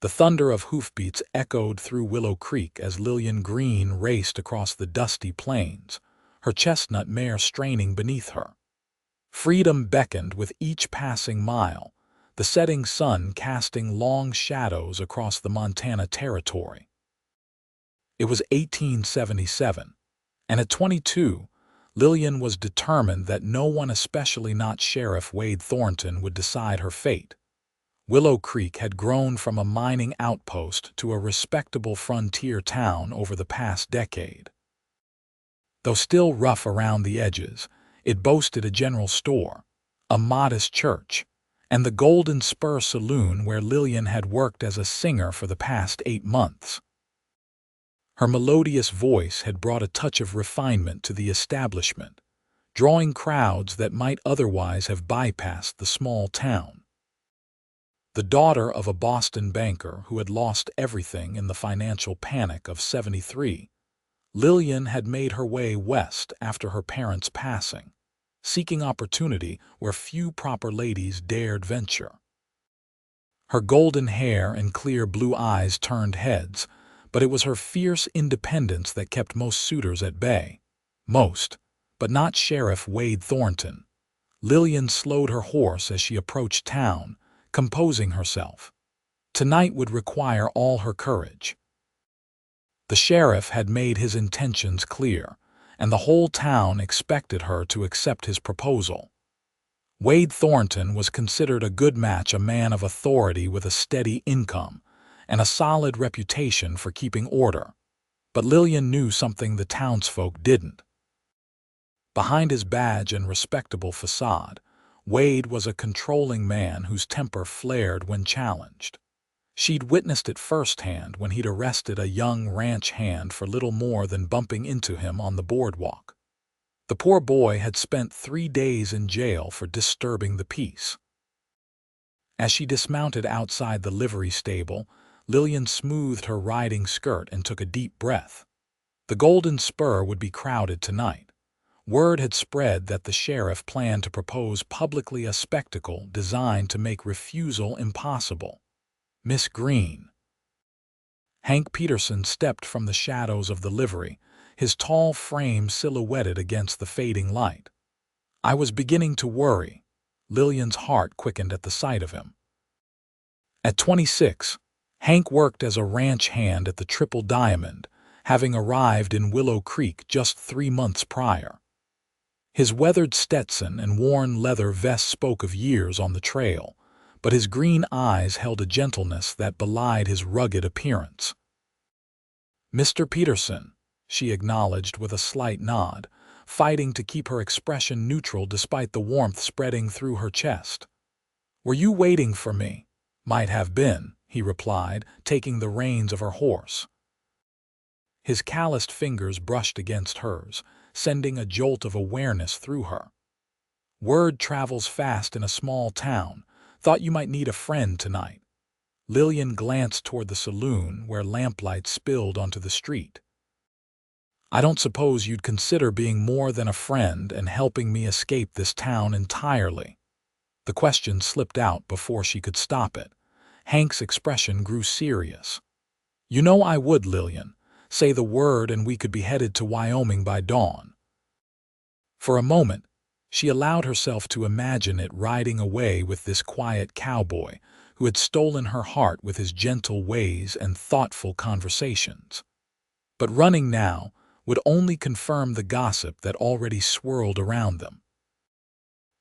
The thunder of hoofbeats echoed through Willow Creek as Lilian Greene raced across the dusty plains, her chestnut mare straining beneath her. Freedom beckoned with each passing mile, the setting sun casting long shadows across the Montana Territory. It was 1877, and at 22, Lilian was determined that no one, especially not Sheriff Wade Thornton, would decide her fate. Willow Creek had grown from a mining outpost to a respectable frontier town over the past decade. Though still rough around the edges, it boasted a general store, a modest church, and the Golden Spur Saloon where Lilian had worked as a singer for the past 8 months. Her melodious voice had brought a touch of refinement to the establishment, drawing crowds that might otherwise have bypassed the small town. The daughter of a Boston banker who had lost everything in the financial panic of '73, Lilian had made her way west after her parents' passing, seeking opportunity where few proper ladies dared venture. Her golden hair and clear blue eyes turned heads, but it was her fierce independence that kept most suitors at bay. Most, but not Sheriff Wade Thornton. Lilian slowed her horse as she approached town, composing herself. Tonight would require all her courage. The sheriff had made his intentions clear, and the whole town expected her to accept his proposal. Wade Thornton was considered a good match, a man of authority with a steady income and a solid reputation for keeping order. But Lilian knew something the townsfolk didn't. Behind his badge and respectable facade, Wade was a controlling man whose temper flared when challenged. She'd witnessed it firsthand when he'd arrested a young ranch hand for little more than bumping into him on the boardwalk. The poor boy had spent 3 days in jail for disturbing the peace. As she dismounted outside the livery stable, Lilian smoothed her riding skirt and took a deep breath. The Golden Spur would be crowded tonight. Word had spread that the sheriff planned to propose publicly a spectacle designed to make refusal impossible. Miss Greene. Hank Peterson stepped from the shadows of the livery, his tall frame silhouetted against the fading light. I was beginning to worry. Lilian's heart quickened at the sight of him. At 26, Hank worked as a ranch hand at the Triple Diamond, having arrived in Willow Creek just 3 months prior. His weathered Stetson and worn leather vest spoke of years on the trail, but his green eyes held a gentleness that belied his rugged appearance. "Mr. Peterson," she acknowledged with a slight nod, fighting to keep her expression neutral despite the warmth spreading through her chest. "Were you waiting for me?" "Might have been," he replied, taking the reins of her horse. His calloused fingers brushed against hers, sending a jolt of awareness through her. "Word travels fast in a small town. Thought you might need a friend tonight." Lilian glanced toward the saloon where lamplight spilled onto the street. "I don't suppose you'd consider being more than a friend and helping me escape this town entirely?" The question slipped out before she could stop it. Hank's expression grew serious. "You know I would, Lilian. Say the word and we could be headed to Wyoming by dawn." For a moment, she allowed herself to imagine it riding away with this quiet cowboy who had stolen her heart with his gentle ways and thoughtful conversations. But running now would only confirm the gossip that already swirled around them.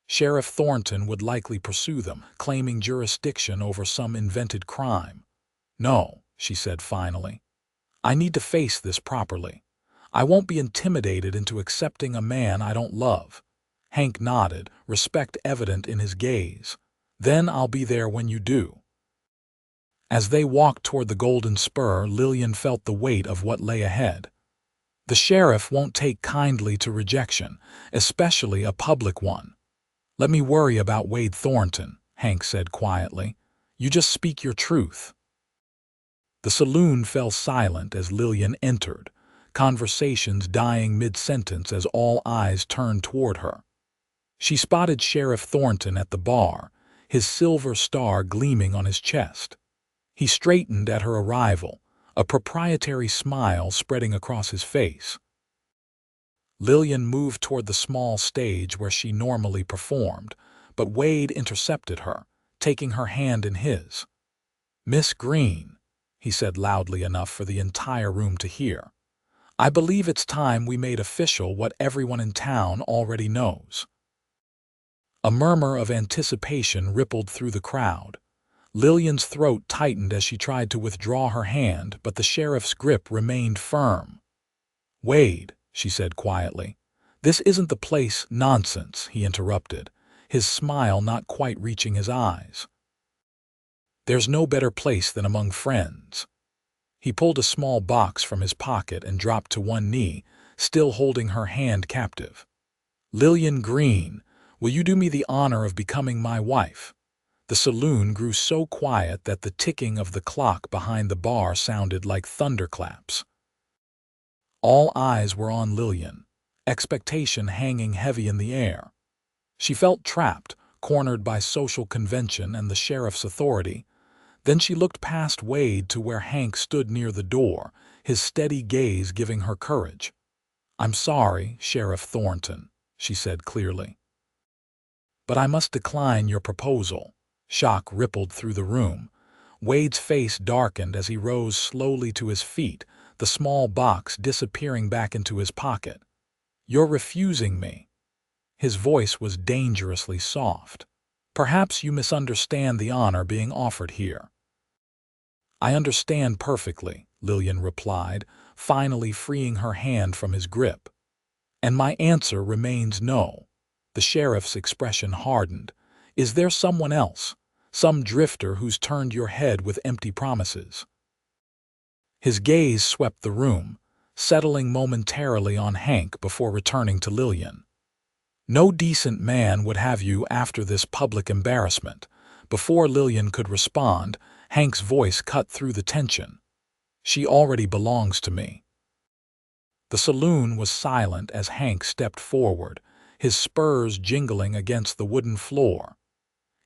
Sheriff Thornton would likely pursue them, claiming jurisdiction over some invented crime. "No," she said finally. "I need to face this properly. I won't be intimidated into accepting a man I don't love." Hank nodded, respect evident in his gaze. "Then I'll be there when you do." As they walked toward the Golden Spur, Lilian felt the weight of what lay ahead. The sheriff won't take kindly to rejection, especially a public one. "Let me worry about Wade Thornton," Hank said quietly. "You just speak your truth." The saloon fell silent as Lilian entered, conversations dying mid-sentence as all eyes turned toward her. She spotted Sheriff Thornton at the bar, his silver star gleaming on his chest. He straightened at her arrival, a proprietary smile spreading across his face. Lilian moved toward the small stage where she normally performed, but Wade intercepted her, taking her hand in his. "Miss Greene," he said loudly enough for the entire room to hear, "I believe it's time we made official what everyone in town already knows." A murmur of anticipation rippled through the crowd. Lilian's throat tightened as she tried to withdraw her hand, but the sheriff's grip remained firm. "Wade," she said quietly. "This isn't the place." "Nonsense," he interrupted, his smile not quite reaching his eyes. "There's no better place than among friends." He pulled a small box from his pocket and dropped to one knee, still holding her hand captive. "Lilian Greene, will you do me the honor of becoming my wife?" The saloon grew so quiet that the ticking of the clock behind the bar sounded like thunderclaps. All eyes were on Lilian, expectation hanging heavy in the air. She felt trapped, cornered by social convention and the sheriff's authority. Then she looked past Wade to where Hank stood near the door, his steady gaze giving her courage. "I'm sorry, Sheriff Thornton," she said clearly, "but I must decline your proposal." Shock rippled through the room. Wade's face darkened as he rose slowly to his feet, the small box disappearing back into his pocket. "You're refusing me." His voice was dangerously soft. "Perhaps you misunderstand the honor being offered here." "I understand perfectly," Lilian replied, finally freeing her hand from his grip. "And my answer remains no." The sheriff's expression hardened. "Is there someone else? Some drifter who's turned your head with empty promises?" His gaze swept the room, settling momentarily on Hank before returning to Lilian. "No decent man would have you after this public embarrassment." Before Lilian could respond, Hank's voice cut through the tension. "She already belongs to me." The saloon was silent as Hank stepped forward, his spurs jingling against the wooden floor.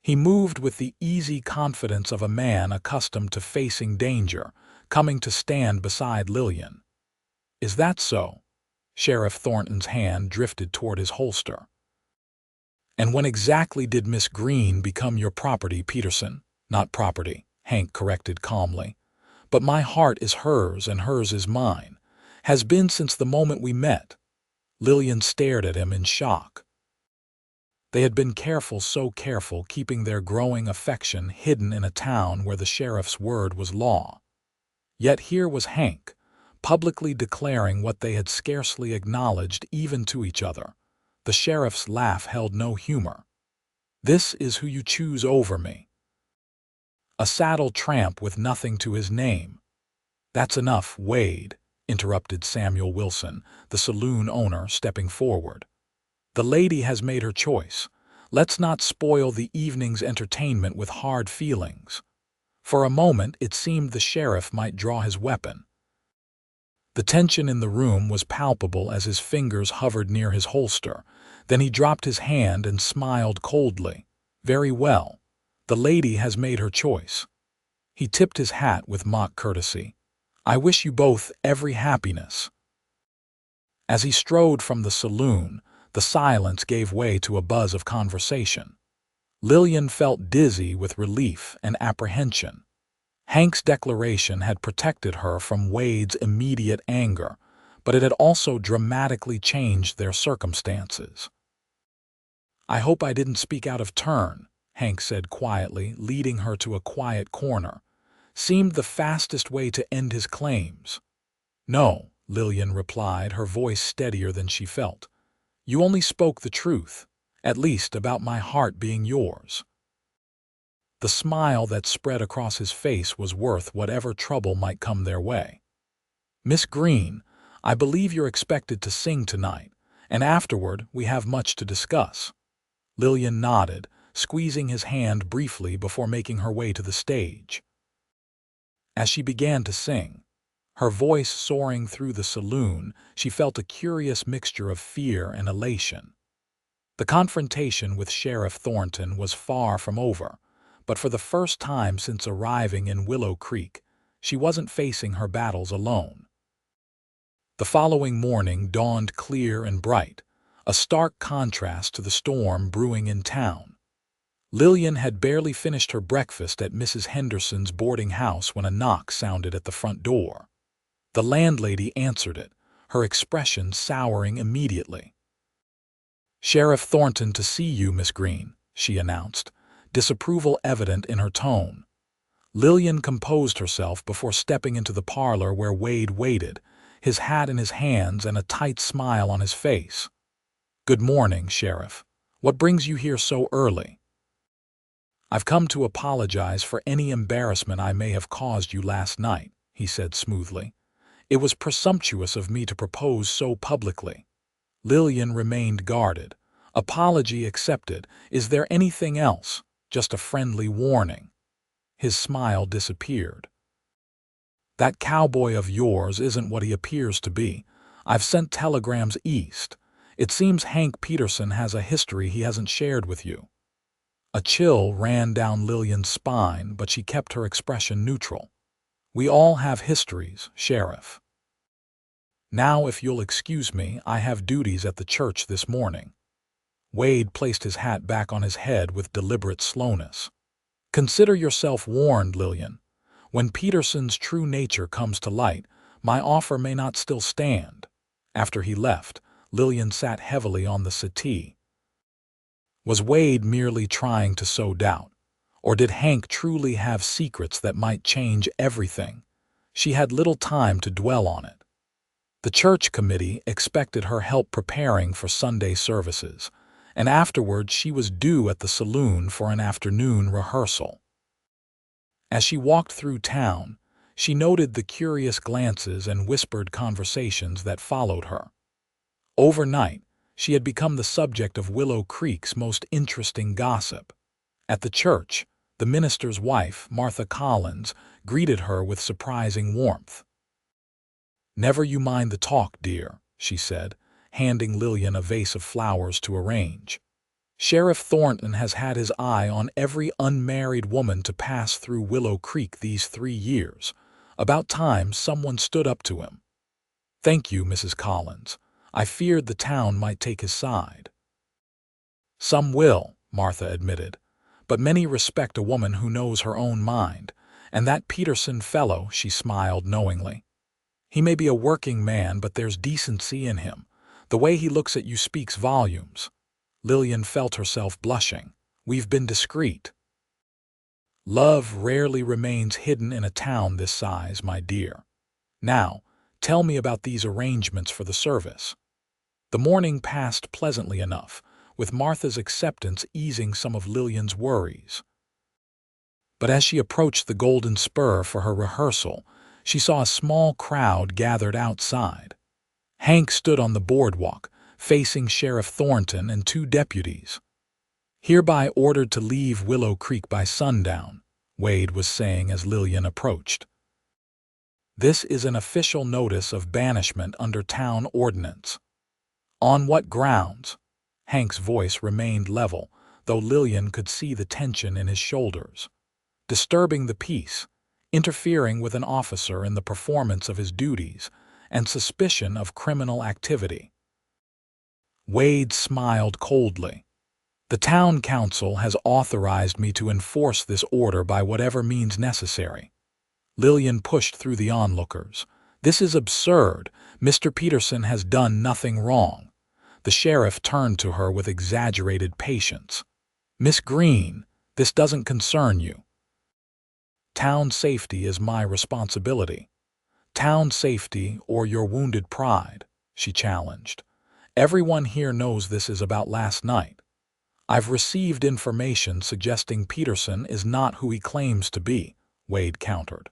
He moved with the easy confidence of a man accustomed to facing danger, coming to stand beside Lilian. "Is that so?" Sheriff Thornton's hand drifted toward his holster. "And when exactly did Miss Greene become your property, Peterson?" "Not property," Hank corrected calmly. "But my heart is hers and hers is mine. Has been since the moment we met." Lilian stared at him in shock. They had been careful, so careful, keeping their growing affection hidden in a town where the sheriff's word was law. Yet here was Hank, publicly declaring what they had scarcely acknowledged even to each other. The sheriff's laugh held no humor. "This is who you choose over me." A saddle tramp with nothing to his name. "That's enough, Wade," interrupted Samuel Wilson, the saloon owner, stepping forward. "The lady has made her choice. Let's not spoil the evening's entertainment with hard feelings." For a moment it seemed the sheriff might draw his weapon. The tension in the room was palpable as his fingers hovered near his holster. Then he dropped his hand and smiled coldly. "Very well. The lady has made her choice." He tipped his hat with mock courtesy. "I wish you both every happiness." As he strode from the saloon, the silence gave way to a buzz of conversation. Lilian felt dizzy with relief and apprehension. Hank's declaration had protected her from Wade's immediate anger, but it had also dramatically changed their circumstances. "I hope I didn't speak out of turn," Hank said quietly, leading her to a quiet corner. Seemed the fastest way to end his claims. "No," Lilian replied, her voice steadier than she felt. "You only spoke the truth, at least about my heart being yours." The smile that spread across his face was worth whatever trouble might come their way. "Miss Greene, I believe you're expected to sing tonight, and afterward we have much to discuss." Lilian nodded, squeezing his hand briefly before making her way to the stage. As she began to sing, her voice soaring through the saloon, she felt a curious mixture of fear and elation. The confrontation with Sheriff Thornton was far from over, but for the first time since arriving in Willow Creek, she wasn't facing her battles alone. The following morning dawned clear and bright, a stark contrast to the storm brewing in town. Lilian had barely finished her breakfast at Mrs. Henderson's boarding house when a knock sounded at the front door. The landlady answered it, her expression souring immediately. "Sheriff Thornton to see you, Miss Greene," she announced, disapproval evident in her tone. Lilian composed herself before stepping into the parlor where Wade waited, his hat in his hands and a tight smile on his face. "Good morning, Sheriff. What brings you here so early?" "I've come to apologize for any embarrassment I may have caused you last night," he said smoothly. "It was presumptuous of me to propose so publicly." Lilian remained guarded. "Apology accepted. Is there anything else? Just a friendly warning." His smile disappeared. "That cowboy of yours isn't what he appears to be. I've sent telegrams east. It seems Hank Peterson has a history he hasn't shared with you." A chill ran down Lilian's spine, but she kept her expression neutral. "We all have histories, Sheriff. Now, if you'll excuse me, I have duties at the church this morning." Wade placed his hat back on his head with deliberate slowness. "Consider yourself warned, Lilian. When Peterson's true nature comes to light, my offer may not still stand." After he left, Lilian sat heavily on the settee. Was Wade merely trying to sow doubt? Or did Hank truly have secrets that might change everything? She had little time to dwell on it. The church committee expected her help preparing for Sunday services, and afterwards she was due at the saloon for an afternoon rehearsal. As she walked through town, she noted the curious glances and whispered conversations that followed her. Overnight, she had become the subject of Willow Creek's most interesting gossip. At the church, the minister's wife, Martha Collins, greeted her with surprising warmth. "Never you mind the talk, dear," she said, handing Lilian a vase of flowers to arrange. "Sheriff Thornton has had his eye on every unmarried woman to pass through Willow Creek these 3 years. About time someone stood up to him." "Thank you, Mrs. Collins. I feared the town might take his side." "Some will," Martha admitted, "but many respect a woman who knows her own mind, and that Peterson fellow," she smiled knowingly. "He may be a working man, but there's decency in him. The way he looks at you speaks volumes." Lilian felt herself blushing. "We've been discreet." "Love rarely remains hidden in a town this size, my dear. Now, tell me about these arrangements for the service." The morning passed pleasantly enough, with Martha's acceptance easing some of Lilian's worries. But as she approached the Golden Spur for her rehearsal, she saw a small crowd gathered outside. Hank stood on the boardwalk, facing Sheriff Thornton and 2 deputies. "Hereby ordered to leave Willow Creek by sundown," Wade was saying as Lilian approached. "This is an official notice of banishment under town ordinance." "On what grounds?" Hank's voice remained level, though Lilian could see the tension in his shoulders. "Disturbing the peace, interfering with an officer in the performance of his duties, and suspicion of criminal activity." Wade smiled coldly. "The town council has authorized me to enforce this order by whatever means necessary." Lilian pushed through the onlookers. "This is absurd. Mr. Peterson has done nothing wrong." The sheriff turned to her with exaggerated patience. "Miss Greene, this doesn't concern you." "Town safety is my responsibility." "Town safety or your wounded pride," she challenged. "Everyone here knows this is about last night." "I've received information suggesting Peterson is not who he claims to be," Wade countered.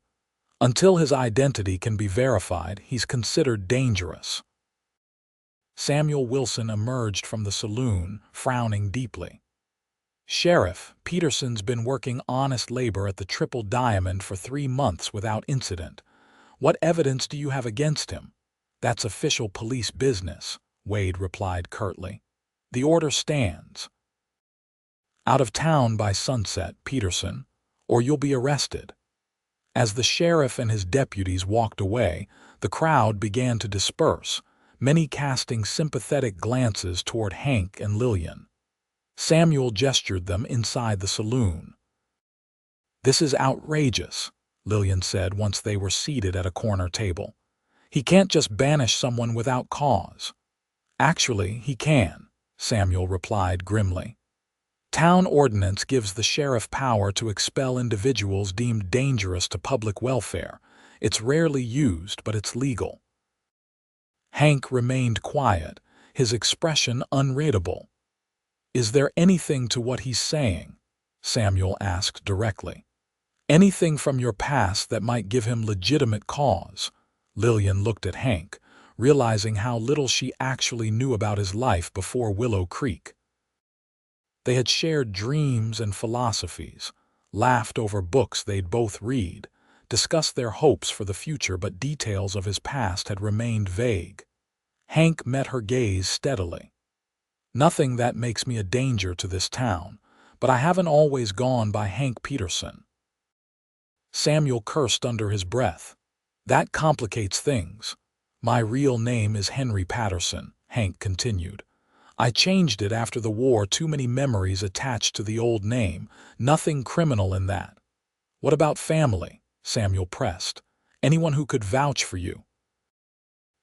"Until his identity can be verified, he's considered dangerous." Samuel Wilson emerged from the saloon, frowning deeply. "Sheriff, Peterson's been working honest labor at the Triple Diamond for 3 months without incident. What evidence do you have against him?" "That's official police business," Wade replied curtly. "The order stands." Out of town by sunset, Peterson, or you'll be arrested." As the sheriff and his deputies walked away, the crowd began to disperse, many casting sympathetic glances toward Hank and Lilian. Samuel gestured them inside the saloon. "This is outrageous," Lilian said once they were seated at a corner table. "He can't just banish someone without cause." "Actually, he can," Samuel replied grimly. "Town ordinance gives the sheriff power to expel individuals deemed dangerous to public welfare. It's rarely used, but it's legal." Hank remained quiet, his expression unreadable. "Is there anything to what he's saying?" Samuel asked directly. "Anything from your past that might give him legitimate cause?" Lilian looked at Hank, realizing how little she actually knew about his life before Willow Creek. They had shared dreams and philosophies, laughed over books they'd both read, discussed their hopes for the future, but details of his past had remained vague. Hank met her gaze steadily. "Nothing that makes me a danger to this town, but I haven't always gone by Hank Peterson." Samuel cursed under his breath. "That complicates things. My real name is Henry Patterson," Hank continued. "I changed it after the war, too many memories attached to the old name, nothing criminal in that." "What about family?" Samuel pressed. "Anyone who could vouch for you?"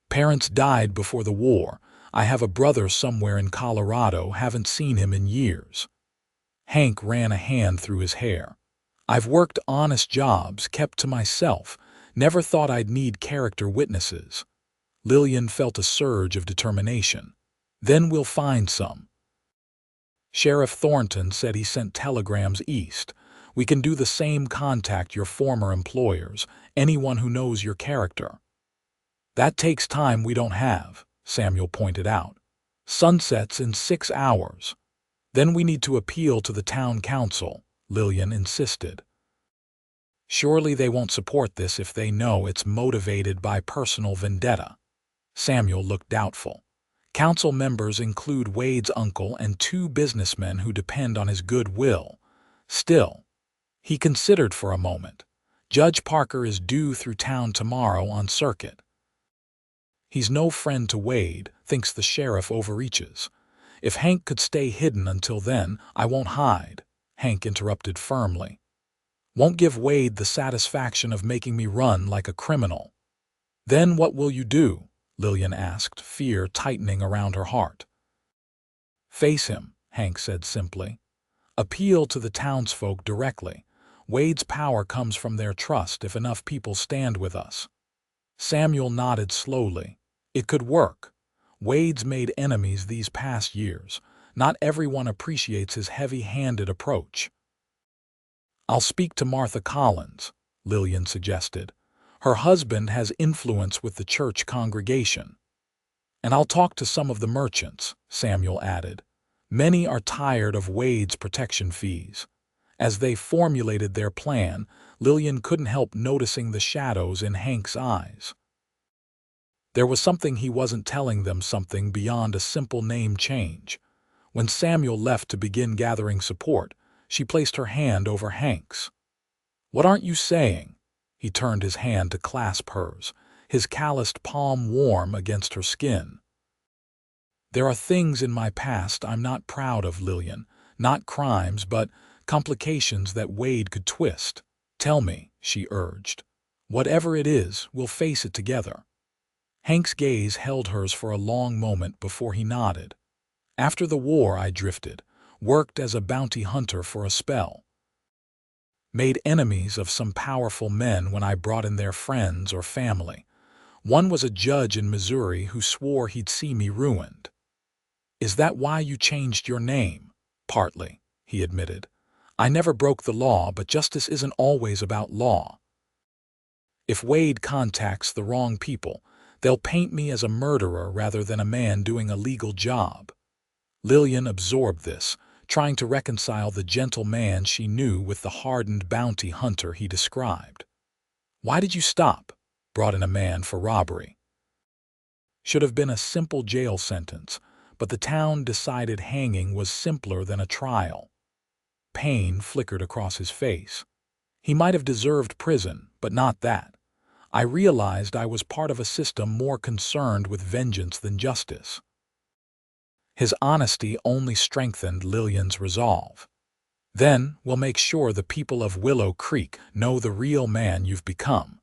"Parents died before the war. I have a brother somewhere in Colorado, haven't seen him in years." Hank ran a hand through his hair. "I've worked honest jobs, kept to myself, never thought I'd need character witnesses." Lilian felt a surge of determination. "Then we'll find some." "Sheriff Thornton said he sent telegrams east. We can do the same, contact your former employers, anyone who knows your character." "That takes time we don't have," Samuel pointed out. "Sunset's in 6 hours. Then we need to appeal to the town council," Lilian insisted. "Surely they won't support this if they know it's motivated by personal vendetta." Samuel looked doubtful. "Council members include Wade's uncle and 2 businessmen who depend on his goodwill. Still," he considered for a moment, "Judge Parker is due through town tomorrow on circuit. He's no friend to Wade, thinks the sheriff overreaches. If Hank could stay hidden until then—" "I won't hide," Hank interrupted firmly. "Won't give Wade the satisfaction of making me run like a criminal." "Then what will you do?" Lilian asked, fear tightening around her heart. "Face him," Hank said simply. "Appeal to the townsfolk directly. Wade's power comes from their trust if enough people stand with us." Samuel nodded slowly. It could work. Wade's made enemies these past years. Not everyone appreciates his heavy-handed approach. "I'll speak to Martha Collins," Lilian suggested. "Her husband has influence with the church congregation." "And I'll talk to some of the merchants," Samuel added. "Many are tired of Wade's protection fees." As they formulated their plan, Lilian couldn't help noticing the shadows in Hank's eyes. There was something he wasn't telling them, something beyond a simple name change. When Samuel left to begin gathering support, she placed her hand over Hank's. "What aren't you saying?" He turned his hand to clasp hers, his calloused palm warm against her skin. "There are things in my past I'm not proud of, Lilian. Not crimes, but complications that Wade could twist." "Tell me," she urged. "Whatever it is, we'll face it together." Hank's gaze held hers for a long moment before he nodded. "After the war I drifted, worked as a bounty hunter for a spell. Made enemies of some powerful men when I brought in their friends or family. One was a judge in Missouri who swore he'd see me ruined." "Is that why you changed your name?" "Partly," he admitted. "I never broke the law, but justice isn't always about law. If Wade contacts the wrong people, they'll paint me as a murderer rather than a man doing a legal job." Lilian absorbed this, trying to reconcile the gentle man she knew with the hardened bounty hunter he described. "Why did you stop?" "Brought in a man for robbery. Should have been a simple jail sentence, but the town decided hanging was simpler than a trial." pain flickered across his face. He might have deserved prison, but not that. I realized I was part of a system more concerned with vengeance than justice. His honesty only strengthened Lillian's resolve. Then we'll make sure the people of Willow Creek know the real man you've become.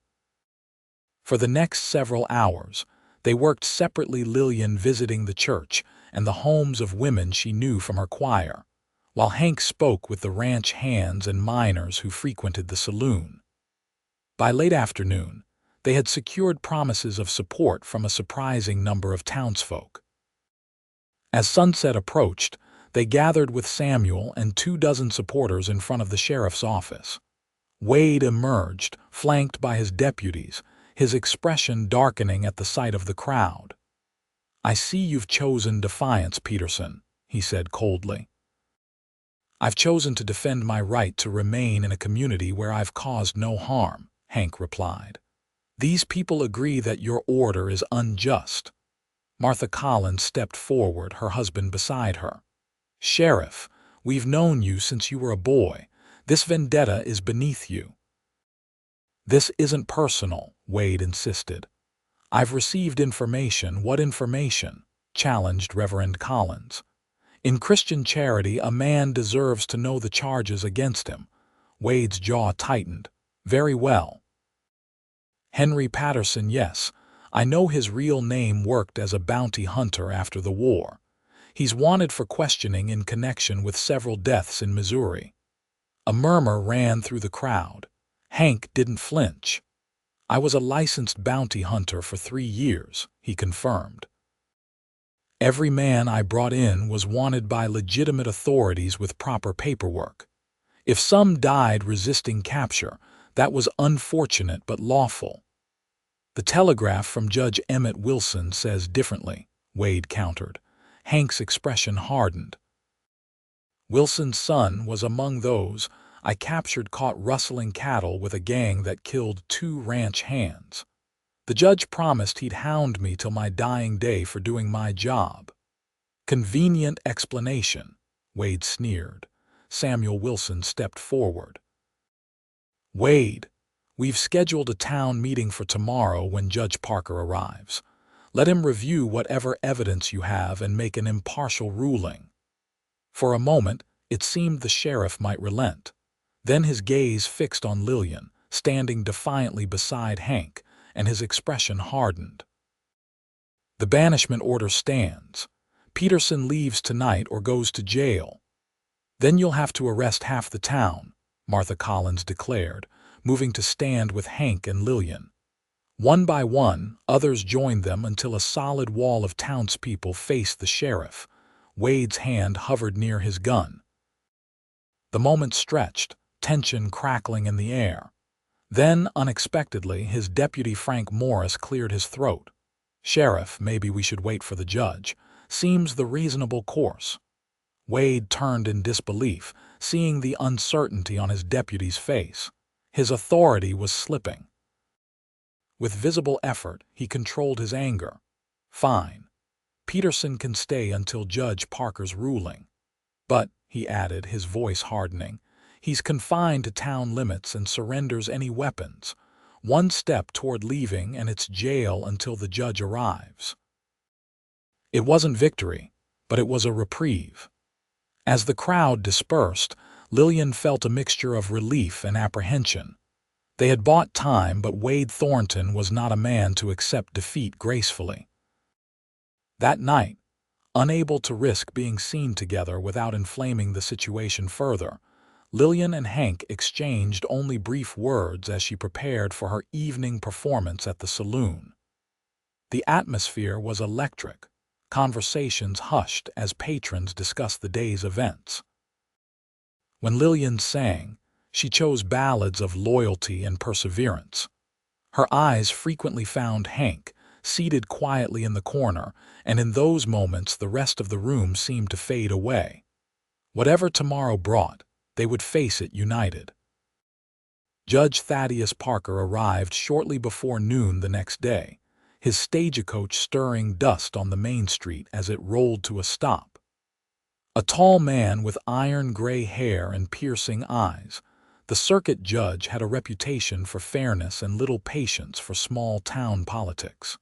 For the next several hours, they worked separately, Lilian visiting the church and the homes of women she knew from her choir, while Hank spoke with the ranch hands and miners who frequented the saloon. By late afternoon, they had secured promises of support from a surprising number of townsfolk. As sunset approached, they gathered with Samuel and 24 supporters in front of the sheriff's office. Wade emerged, flanked by his deputies, his expression darkening at the sight of the crowd. "I see you've chosen defiance, Peterson," he said coldly. "I've chosen to defend my right to remain in a community where I've caused no harm," Hank replied. "These people agree that your order is unjust." Martha Collins stepped forward, her husband beside her. "Sheriff, we've known you since you were a boy. This vendetta is beneath you." "This isn't personal," Wade insisted. "I've received information." "What information?" challenged Reverend Collins. "In Christian charity, a man deserves to know the charges against him." Wade's jaw tightened. "Very well. Henry Peterson, yes. I know his real name, worked as a bounty hunter after the war. He's wanted for questioning in connection with several deaths in Missouri." A murmur ran through the crowd. Hank didn't flinch. "I was a licensed bounty hunter for 3 years, he confirmed. "Every man I brought in was wanted by legitimate authorities with proper paperwork. If some died resisting capture, that was unfortunate but lawful." "The telegraph from Judge Emmett Wilson says differently," Wade countered. Hank's expression hardened. "Wilson's son was among those I captured caught rustling cattle with a gang that killed 2 ranch hands. The judge promised he'd hound me till my dying day for doing my job." "Convenient explanation," Wade sneered. Samuel Wilson stepped forward. "Wade, we've scheduled a town meeting for tomorrow when Judge Parker arrives. Let him review whatever evidence you have and make an impartial ruling." For a moment, it seemed the sheriff might relent. Then his gaze fixed on Lilian, standing defiantly beside Hank, and his expression hardened. "The banishment order stands. Peterson leaves tonight or goes to jail. Then you'll have to arrest half the town," Martha Collins declared, moving to stand with Hank and Lilian. One by one, others joined them until a solid wall of townspeople faced the sheriff. Wade's hand hovered near his gun. The moment stretched, tension crackling in the air. Then, unexpectedly, his deputy Frank Morris cleared his throat. "Sheriff, maybe we should wait for the judge. Seems the reasonable course." Wade turned in disbelief, seeing the uncertainty on his deputy's face. His authority was slipping. With visible effort, he controlled his anger. "Fine. Peterson can stay until Judge Parker's ruling. But," he added, his voice hardening, "he's confined to town limits and surrenders any weapons. One step toward leaving and it's jail until the judge arrives." It wasn't victory, but it was a reprieve. As the crowd dispersed, Lilian felt a mixture of relief and apprehension. They had bought time, but Wade Thornton was not a man to accept defeat gracefully. That night, unable to risk being seen together without inflaming the situation further, Lilian and Hank exchanged only brief words as she prepared for her evening performance at the saloon. The atmosphere was electric, conversations hushed as patrons discussed the day's events. When Lilian sang, she chose ballads of loyalty and perseverance. Her eyes frequently found Hank, seated quietly in the corner, and in those moments the rest of the room seemed to fade away. Whatever tomorrow brought, they would face it united. Judge Thaddeus Parker arrived shortly before noon the next day, his stagecoach stirring dust on the main street as it rolled to a stop. A tall man with iron-gray hair and piercing eyes, the circuit judge had a reputation for fairness and little patience for small-town politics.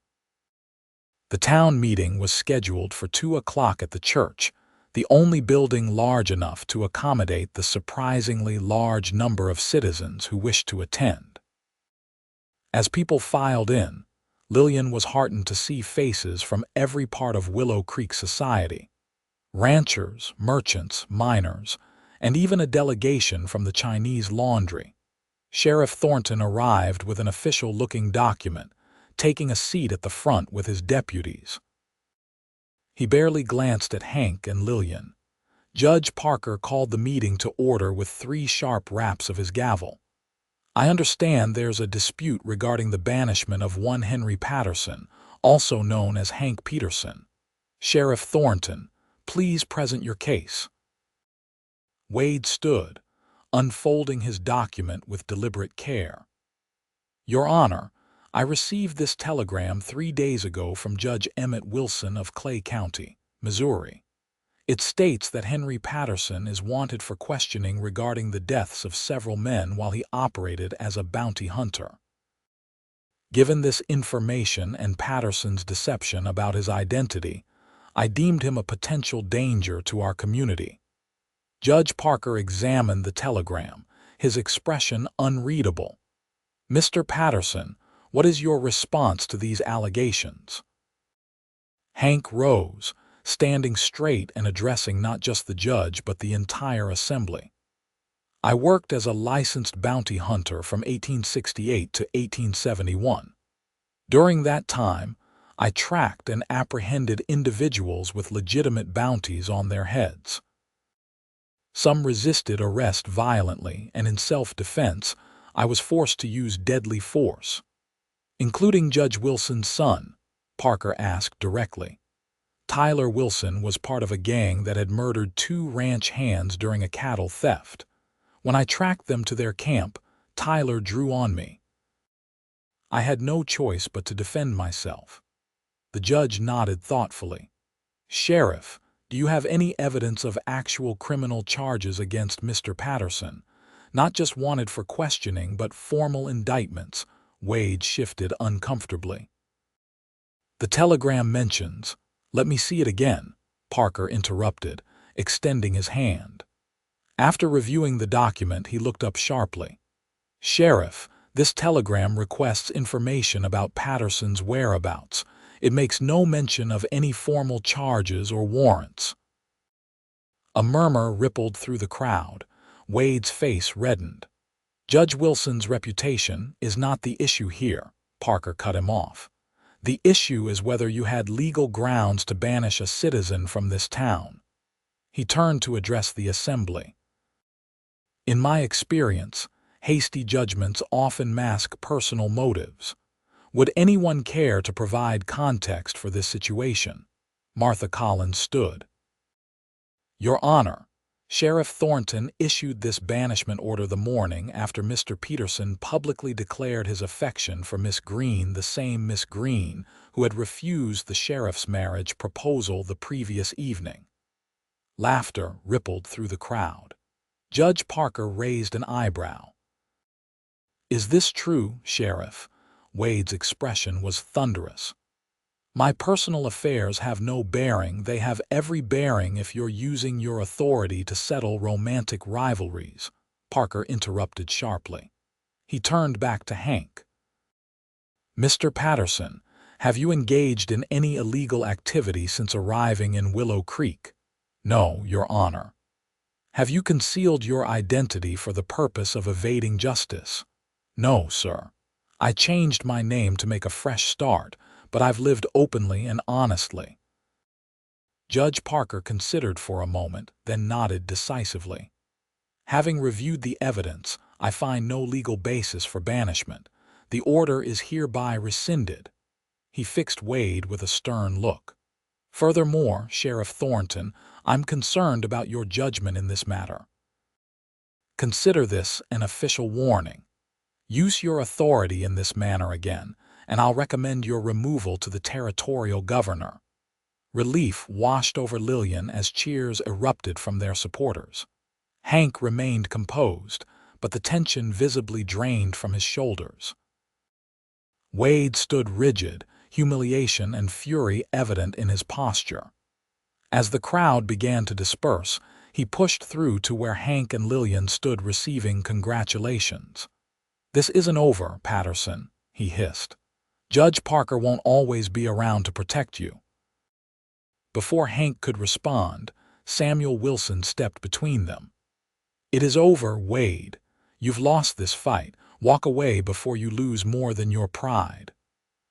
The town meeting was scheduled for 2 o'clock at the church, the only building large enough to accommodate the surprisingly large number of citizens who wished to attend. As people filed in, Lilian was heartened to see faces from every part of Willow Creek society: ranchers, merchants, miners, and even a delegation from the Chinese laundry. Sheriff Thornton arrived with an official-looking document, taking a seat at the front with his deputies. He barely glanced at Hank and Lilian. Judge Parker called the meeting to order with 3 sharp raps of his gavel. "I understand there's a dispute regarding the banishment of one Henry Peterson, also known as Hank Peterson. Sheriff Thornton, please present your case." Wade stood, unfolding his document with deliberate care. "Your Honor, I received this telegram 3 days ago from Judge Emmett Wilson of Clay County, Missouri. It states that Henry Peterson is wanted for questioning regarding the deaths of several men while he operated as a bounty hunter. Given this information and Peterson's deception about his identity, I deemed him a potential danger to our community." Judge Parker examined the telegram, his expression unreadable. "Mr. Peterson, what is your response to these allegations?" Hank rose, standing straight and addressing not just the judge but the entire assembly. "I worked as a licensed bounty hunter from 1868 to 1871. During that time, I tracked and apprehended individuals with legitimate bounties on their heads. Some resisted arrest violently, and in self-defense, I was forced to use deadly force." "Including Judge Wilson's son?" Parker asked directly. "Tyler Wilson was part of a gang that had murdered 2 ranch hands during a cattle theft. When I tracked them to their camp, Tyler drew on me. I had no choice but to defend myself." The judge nodded thoughtfully. "Sheriff, do you have any evidence of actual criminal charges against Mr. Peterson? Not just wanted for questioning, but formal indictments." Wade shifted uncomfortably. "The telegram mentions—" "Let me see it again," Parker interrupted, extending his hand. After reviewing the document, he looked up sharply. "Sheriff, this telegram requests information about Peterson's whereabouts. It makes no mention of any formal charges or warrants." A murmur rippled through the crowd. Wade's face reddened. "Judge Wilson's reputation is not the issue here," Parker cut him off. "The issue is whether you had legal grounds to banish a citizen from this town." He turned to address the assembly. "In my experience, hasty judgments often mask personal motives. Would anyone care to provide context for this situation?" Martha Collins stood. "Your Honor, Sheriff Thornton issued this banishment order the morning after Mr. Peterson publicly declared his affection for Miss Greene, the same Miss Greene who had refused the sheriff's marriage proposal the previous evening." Laughter rippled through the crowd. Judge Parker raised an eyebrow. "Is this true, Sheriff?" Wade's expression was thunderous. "My personal affairs have no bearing. They have every bearing if you're using your authority to settle romantic rivalries," Parker interrupted sharply. He turned back to Hank. "Mr. Peterson, have you engaged in any illegal activity since arriving in Willow Creek?" "No, Your Honor." "Have you concealed your identity for the purpose of evading justice?" "No, sir. I changed my name to make a fresh start, but I've lived openly and honestly." Judge Parker considered for a moment, then nodded decisively. "Having reviewed the evidence, I find no legal basis for banishment. The order is hereby rescinded." He fixed Wade with a stern look. "Furthermore, Sheriff Thornton, I'm concerned about your judgment in this matter. Consider this an official warning. Use your authority in this manner again, and I'll recommend your removal to the territorial governor." Relief washed over Lilian as cheers erupted from their supporters. Hank remained composed, but the tension visibly drained from his shoulders. Wade stood rigid, humiliation and fury evident in his posture. As the crowd began to disperse, he pushed through to where Hank and Lilian stood receiving congratulations. "This isn't over, Peterson," he hissed. "Judge Parker won't always be around to protect you." Before Hank could respond, Samuel Wilson stepped between them. "It is over, Wade. You've lost this fight. Walk away before you lose more than your pride."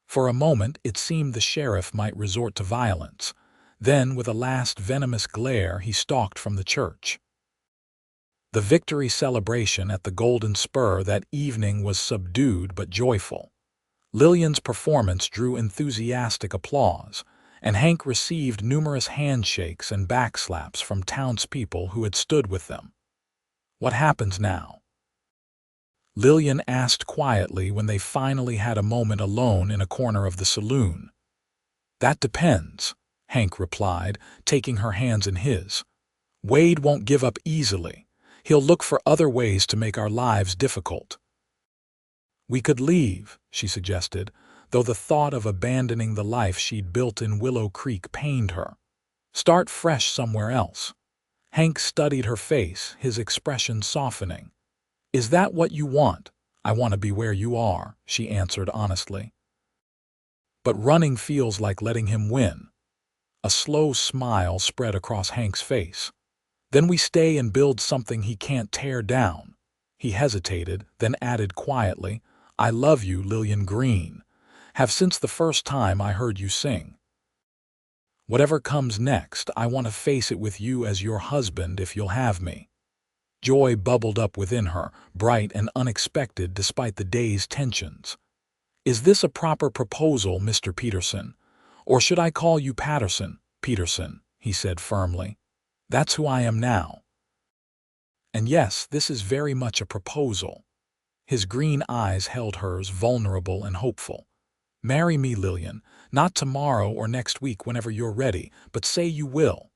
For a moment it seemed the sheriff might resort to violence. Then, with a last venomous glare, he stalked from the church. The victory celebration at the Golden Spur that evening was subdued but joyful. Lilian's performance drew enthusiastic applause, and Hank received numerous handshakes and backslaps from townspeople who had stood with them. "What happens now?" Lilian asked quietly when they finally had a moment alone in a corner of the saloon. "That depends," Hank replied, taking her hands in his. "Wade won't give up easily. He'll look for other ways to make our lives difficult." "We could leave," she suggested, though the thought of abandoning the life she'd built in Willow Creek pained her. "Start fresh somewhere else." Hank studied her face, his expression softening. "Is that what you want?" "I want to be where you are," she answered honestly. "But running feels like letting him win." A slow smile spread across Hank's face. "Then we stay and build something he can't tear down." He hesitated, then added quietly, "I love you, Lilian Greene. Have since the first time I heard you sing. Whatever comes next, I want to face it with you as your husband if you'll have me." Joy bubbled up within her, bright and unexpected despite the day's tensions. "Is this a proper proposal, Mr. Peterson? Or should I call you Peterson?" "Peterson," he said firmly. "That's who I am now. And yes, this is very much a proposal." His green eyes held hers, vulnerable and hopeful. "Marry me, Lilian, not tomorrow or next week whenever you're ready, but say you will."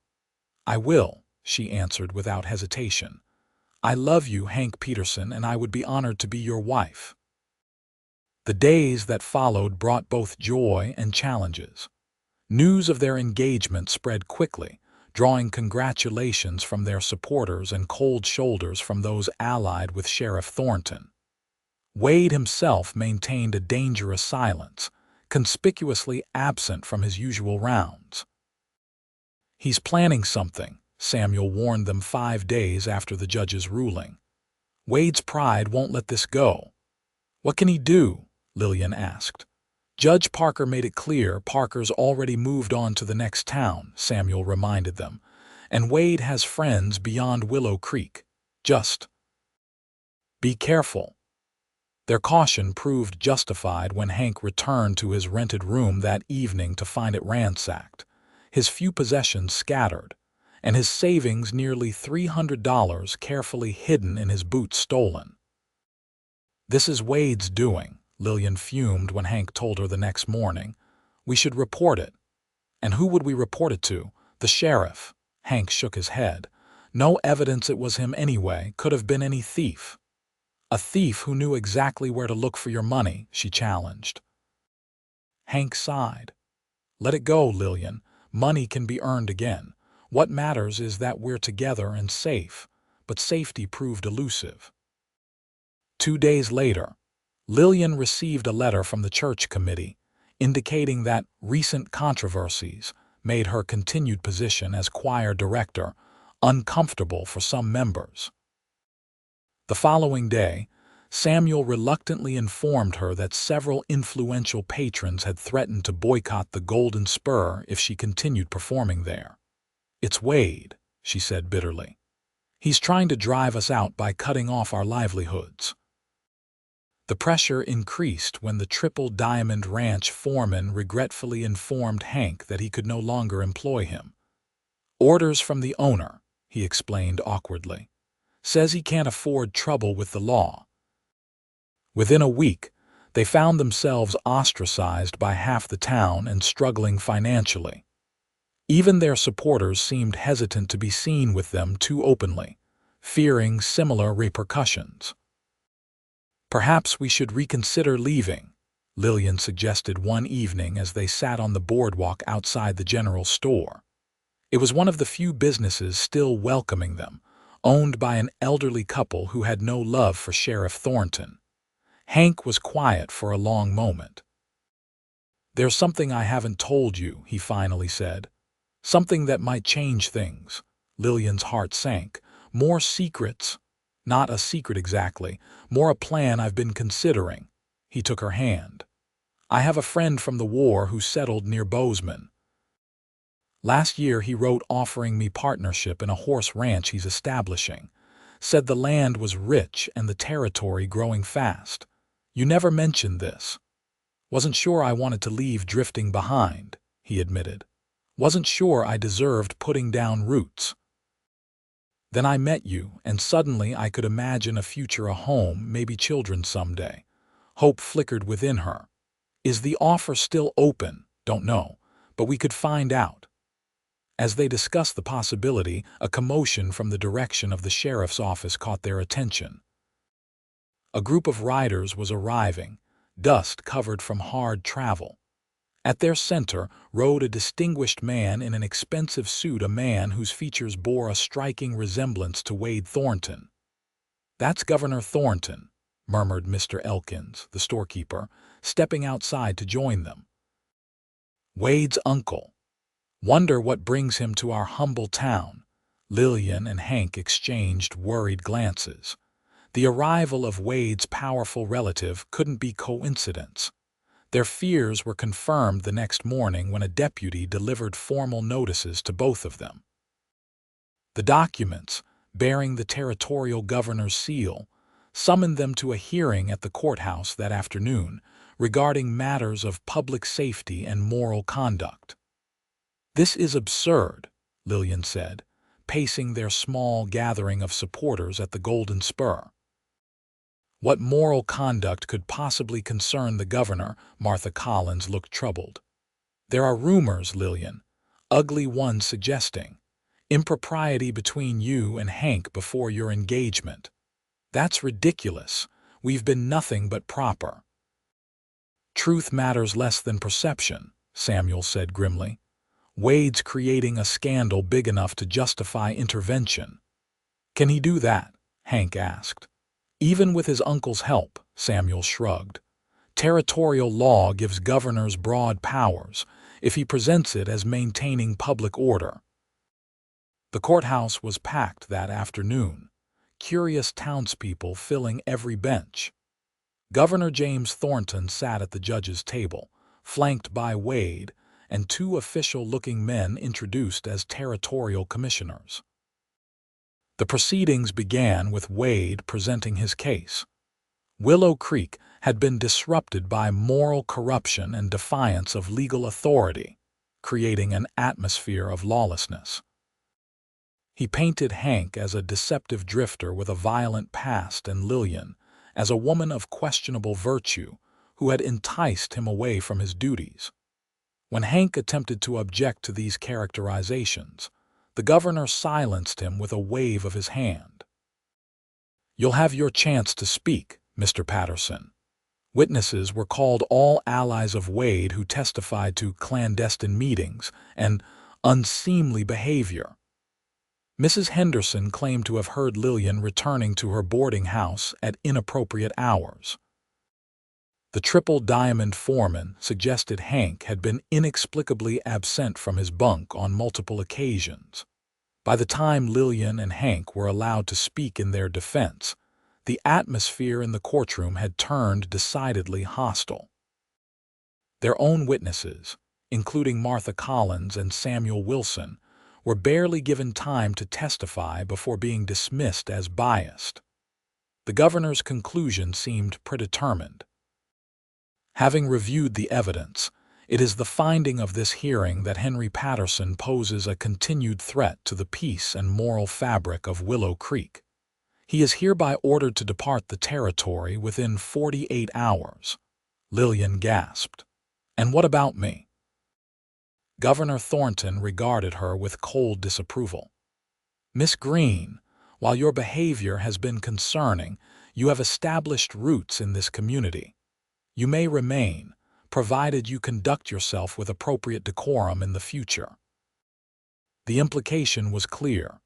"I will," she answered without hesitation. "I love you, Hank Peterson, and I would be honored to be your wife." The days that followed brought both joy and challenges. News of their engagement spread quickly, drawing congratulations from their supporters and cold shoulders from those allied with Sheriff Thornton. Wade himself maintained a dangerous silence, conspicuously absent from his usual rounds. "He's planning something," Samuel warned them 5 days after the judge's ruling. "Wade's pride won't let this go." "What can he do?" Lilian asked. "Judge Parker made it clear Parker's already moved on to the next town," Samuel reminded them, "and Wade has friends beyond Willow Creek. Just be careful." Their caution proved justified when Hank returned to his rented room that evening to find it ransacked, his few possessions scattered, and his savings nearly $300 carefully hidden in his boots stolen. "This is Wade's doing," Lilian fumed when Hank told her the next morning. "We should report it." "And who would we report it to?" "The sheriff." Hank shook his head. "No evidence it was him anyway. Could have been any thief." "A thief who knew exactly where to look for your money," she challenged. Hank sighed. "Let it go, Lilian. Money can be earned again. What matters is that we're together and safe." But safety proved elusive. 2 days later, Lilian received a letter from the church committee indicating that recent controversies made her continued position as choir director uncomfortable for some members. The following day, Samuel reluctantly informed her that several influential patrons had threatened to boycott the Golden Spur if she continued performing there. "It's Wade," she said bitterly. "He's trying to drive us out by cutting off our livelihoods." The pressure increased when the Triple Diamond Ranch foreman regretfully informed Hank that he could no longer employ him. "Orders from the owner," he explained awkwardly. "Says he can't afford trouble with the law." Within a week, they found themselves ostracized by half the town and struggling financially. Even their supporters seemed hesitant to be seen with them too openly, fearing similar repercussions. "Perhaps we should reconsider leaving," Lilian suggested one evening as they sat on the boardwalk outside the general store. It was one of the few businesses still welcoming them, owned by an elderly couple who had no love for Sheriff Thornton. Hank was quiet for a long moment. "There's something I haven't told you," he finally said. "Something that might change things." Lilian's heart sank. "More secrets." "Not a secret exactly, more a plan I've been considering." He took her hand. "I have a friend from the war who settled near Bozeman. Last year he wrote offering me partnership in a horse ranch he's establishing. Said the land was rich and the territory growing fast. You never mentioned this." "Wasn't sure I wanted to leave drifting behind," he admitted. "Wasn't sure I deserved putting down roots. Then I met you, and suddenly I could imagine a future, a home, maybe children someday." Hope flickered within her. "Is the offer still open?" "Don't know, but we could find out." As they discussed the possibility, a commotion from the direction of the sheriff's office caught their attention. A group of riders was arriving, dust covered from hard travel. At their center rode a distinguished man in an expensive suit, a man whose features bore a striking resemblance to Wade Thornton. "That's Governor Thornton," murmured Mr. Elkins, the storekeeper, stepping outside to join them. "Wade's uncle. Wonder what brings him to our humble town." Lilian and Hank exchanged worried glances. The arrival of Wade's powerful relative couldn't be coincidence. Their fears were confirmed the next morning when a deputy delivered formal notices to both of them. The documents, bearing the territorial governor's seal, summoned them to a hearing at the courthouse that afternoon regarding matters of public safety and moral conduct. "This is absurd," Lilian said, pacing their small gathering of supporters at the Golden Spur. "What moral conduct could possibly concern the governor?" Martha Collins looked troubled. "There are rumors, Lilian, ugly ones suggesting impropriety between you and Hank before your engagement." "That's ridiculous. We've been nothing but proper." "Truth matters less than perception," Samuel said grimly. "Wade's creating a scandal big enough to justify intervention." "Can he do that?" Hank asked. "Even with his uncle's help," Samuel shrugged. "Territorial law gives governors broad powers if he presents it as maintaining public order." The courthouse was packed that afternoon, curious townspeople filling every bench. Governor James Thornton sat at the judge's table, flanked by Wade and two official-looking men introduced as territorial commissioners. The proceedings began with Wade presenting his case. Willow Creek had been disrupted by moral corruption and defiance of legal authority, creating an atmosphere of lawlessness. He painted Hank as a deceptive drifter with a violent past and Lilian as a woman of questionable virtue who had enticed him away from his duties. When Hank attempted to object to these characterizations, the governor silenced him with a wave of his hand. "You'll have your chance to speak, Mr. Peterson." Witnesses were called, all allies of Wade who testified to clandestine meetings and unseemly behavior. Mrs. Henderson claimed to have heard Lilian returning to her boarding house at inappropriate hours. The Triple Diamond foreman suggested Hank had been inexplicably absent from his bunk on multiple occasions. By the time Lilian and Hank were allowed to speak in their defense, the atmosphere in the courtroom had turned decidedly hostile. Their own witnesses, including Martha Collins and Samuel Wilson, were barely given time to testify before being dismissed as biased. The governor's conclusion seemed predetermined. "Having reviewed the evidence, it is the finding of this hearing that Henry Peterson poses a continued threat to the peace and moral fabric of Willow Creek. He is hereby ordered to depart the territory within 48 hours. Lilian gasped. "And what about me?" Governor Thornton regarded her with cold disapproval. "Miss Greene, while your behavior has been concerning, you have established roots in this community. You may remain, provided you conduct yourself with appropriate decorum in the future." The implication was clear.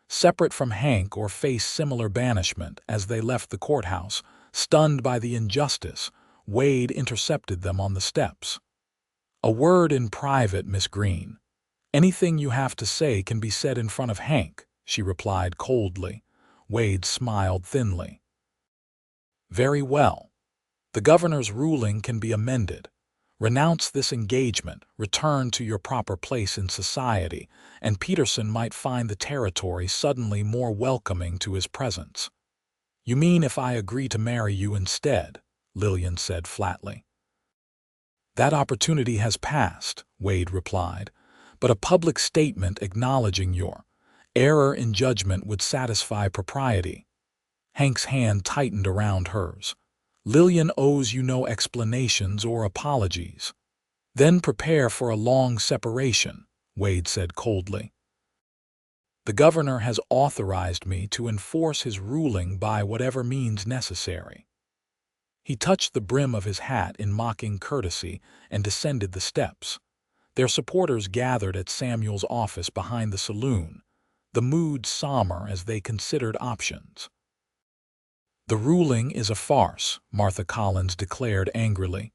Separate from Hank or face similar banishment as they left the courthouse, stunned by the injustice, Wade intercepted them on the steps. "A word in private, Miss Greene. Anything you have to say can be said in front of Hank," she replied coldly. Wade smiled thinly. "Very well. The governor's ruling can be amended. Renounce this engagement, return to your proper place in society, and Peterson might find the territory suddenly more welcoming to his presence." "You mean if I agree to marry you instead?" Lilian said flatly. "That opportunity has passed," Wade replied, "but a public statement acknowledging your error in judgment would satisfy propriety." Hank's hand tightened around hers. "Lilian owes you no explanations or apologies." "Then prepare for a long separation," Wade said coldly. "The governor has authorized me to enforce his ruling by whatever means necessary." He touched the brim of his hat in mocking courtesy and descended the steps. Their supporters gathered at Samuel's office behind the saloon, the mood somber as they considered options. "The ruling is a farce," Martha Collins declared angrily,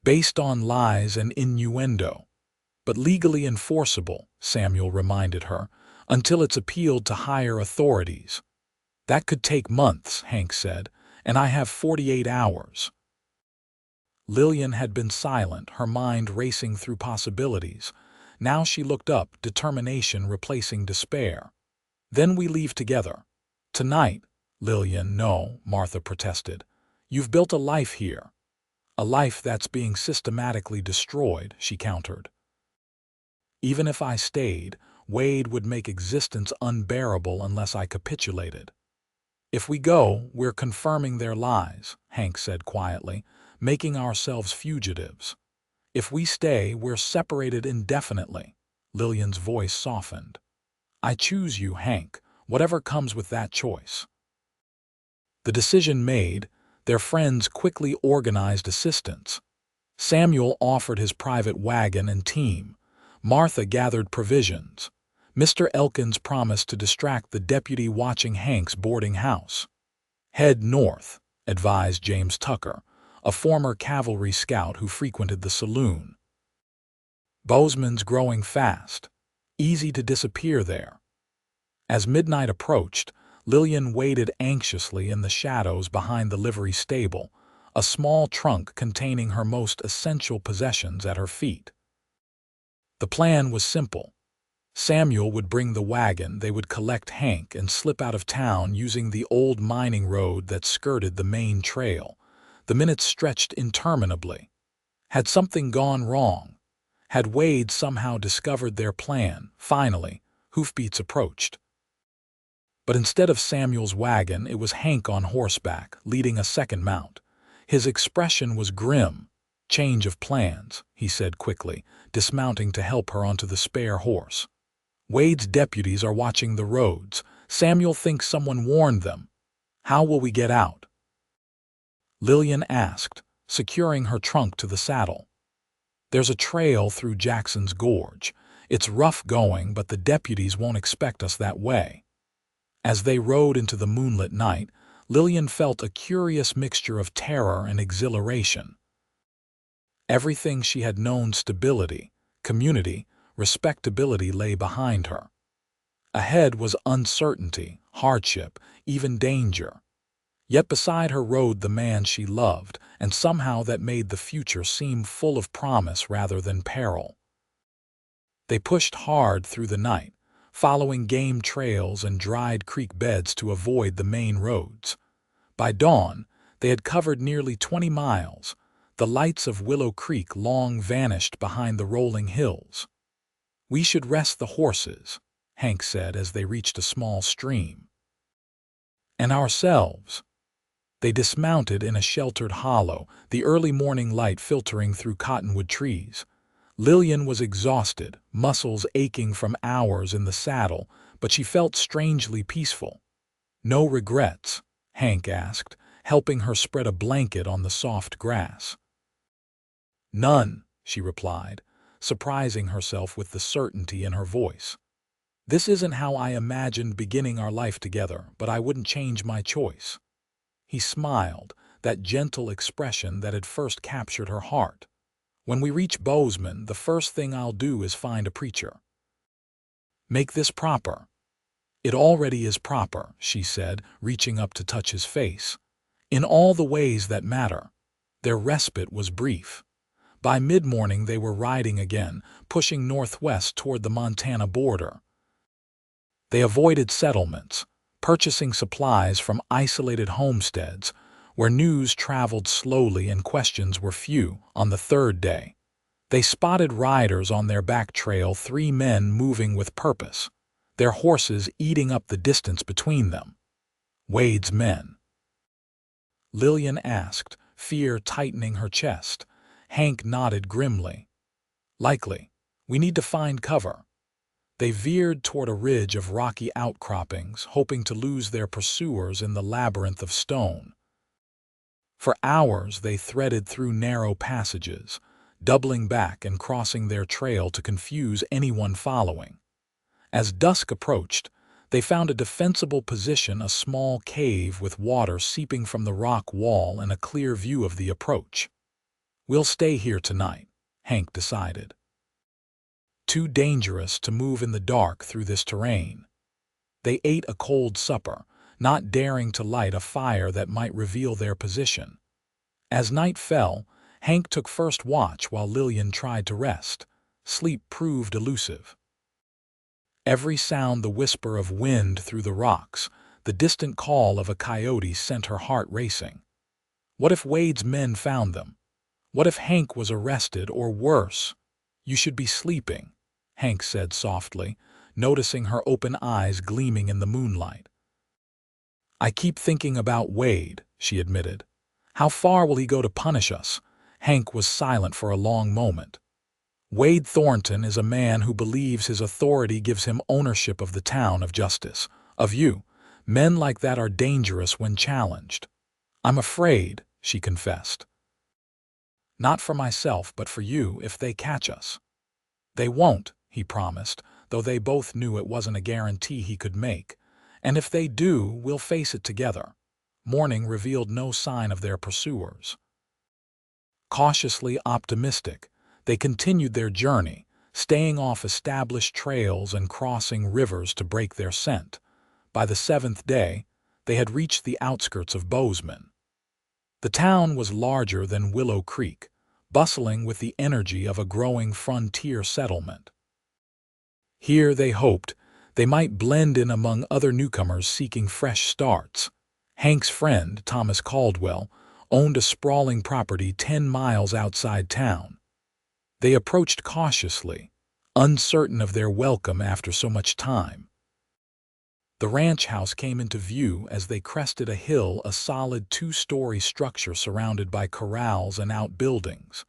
"based on lies and innuendo." "But legally enforceable," Samuel reminded her, "until it's appealed to higher authorities." "That could take months," Hank said, "and I have 48 hours." Lilian had been silent, her mind racing through possibilities. Now she looked up, determination replacing despair. "Then we leave together." "Tonight." "Lilian, no," Martha protested. "You've built a life here." "A life that's being systematically destroyed," she countered. "Even if I stayed, Wade would make existence unbearable unless I capitulated." "If we go, we're confirming their lies," Hank said quietly, "making ourselves fugitives. If we stay, we're separated indefinitely." Lilian's voice softened. "I choose you, Hank, whatever comes with that choice." The decision made, their friends quickly organized assistance. Samuel offered his private wagon and team. Martha gathered provisions. Mr. Elkins promised to distract the deputy watching Hank's boarding house. "Head north," advised James Tucker, a former cavalry scout who frequented the saloon. "Bozeman's growing fast. Easy to disappear there." As midnight approached, Lilian waited anxiously in the shadows behind the livery stable, a small trunk containing her most essential possessions at her feet. The plan was simple. Samuel would bring the wagon, they would collect Hank and slip out of town using the old mining road that skirted the main trail. The minutes stretched interminably. Had something gone wrong? Had Wade somehow discovered their plan? Finally, hoofbeats approached. But instead of Samuel's wagon, it was Hank on horseback, leading a second mount. His expression was grim. "Change of plans," he said quickly, dismounting to help her onto the spare horse. "Wade's deputies are watching the roads. Samuel thinks someone warned them. How will we get out?" Lilian asked, securing her trunk to the saddle. "There's a trail through Jackson's Gorge. It's rough going, but the deputies won't expect us that way." As they rode into the moonlit night, Lilian felt a curious mixture of terror and exhilaration. Everything she had known, stability, community, respectability, lay behind her. Ahead was uncertainty, hardship, even danger. Yet beside her rode the man she loved, and somehow that made the future seem full of promise rather than peril. They pushed hard through the night, following game trails and dried creek beds to avoid the main roads. By dawn, they had covered nearly 20 miles. The lights of Willow Creek long vanished behind the rolling hills. "We should rest the horses," Hank said as they reached a small stream. "And ourselves." They dismounted in a sheltered hollow, the early morning light filtering through cottonwood trees. Lilian was exhausted, muscles aching from hours in the saddle, but she felt strangely peaceful. "No regrets?" Hank asked, helping her spread a blanket on the soft grass. "None," she replied, surprising herself with the certainty in her voice. "This isn't how I imagined beginning our life together, but I wouldn't change my choice." He smiled, that gentle expression that had first captured her heart. "When we reach Bozeman, the first thing I'll do is find a preacher. Make this proper." "It already is proper," she said, reaching up to touch his face. "In all the ways that matter." Their respite was brief. By mid-morning they were riding again, pushing northwest toward the Montana border. They avoided settlements, purchasing supplies from isolated homesteads, where news traveled slowly and questions were few. On the third day, they spotted riders on their back trail, 3 men moving with purpose, their horses eating up the distance between them. "Wade's men?" Lilian asked, fear tightening her chest. Hank nodded grimly. "Likely. We need to find cover." They veered toward a ridge of rocky outcroppings, hoping to lose their pursuers in the labyrinth of stone. For hours they threaded through narrow passages, doubling back and crossing their trail to confuse anyone following. As dusk approached, they found a defensible position, a small cave with water seeping from the rock wall and a clear view of the approach. "We'll stay here tonight," Hank decided. Too dangerous to move in the dark through this terrain. They ate a cold supper, not daring to light a fire that might reveal their position. As night fell, Hank took first watch while Lilian tried to rest. Sleep proved elusive. Every sound, the whisper of wind through the rocks, the distant call of a coyote sent her heart racing. What if Wade's men found them? What if Hank was arrested, or worse? "You should be sleeping," Hank said softly, noticing her open eyes gleaming in the moonlight. "I keep thinking about Wade," she admitted. "How far will he go to punish us?" Hank was silent for a long moment. "Wade Thornton is a man who believes his authority gives him ownership of the town, of justice, of you. Men like that are dangerous when challenged." "I'm afraid," she confessed. "Not for myself, but for you, if they catch us." "They won't," he promised, though they both knew it wasn't a guarantee he could make. "And if they do, we'll face it together." Morning revealed no sign of their pursuers. Cautiously optimistic, they continued their journey, staying off established trails and crossing rivers to break their scent. By the 7th day, they had reached the outskirts of Bozeman. The town was larger than Willow Creek, bustling with the energy of a growing frontier settlement. Here, they hoped, they might blend in among other newcomers seeking fresh starts. Hank's friend, Thomas Caldwell, owned a sprawling property 10 miles outside town. They approached cautiously, uncertain of their welcome after so much time. The ranch house came into view as they crested a hill, a solid 2-story structure surrounded by corrals and outbuildings.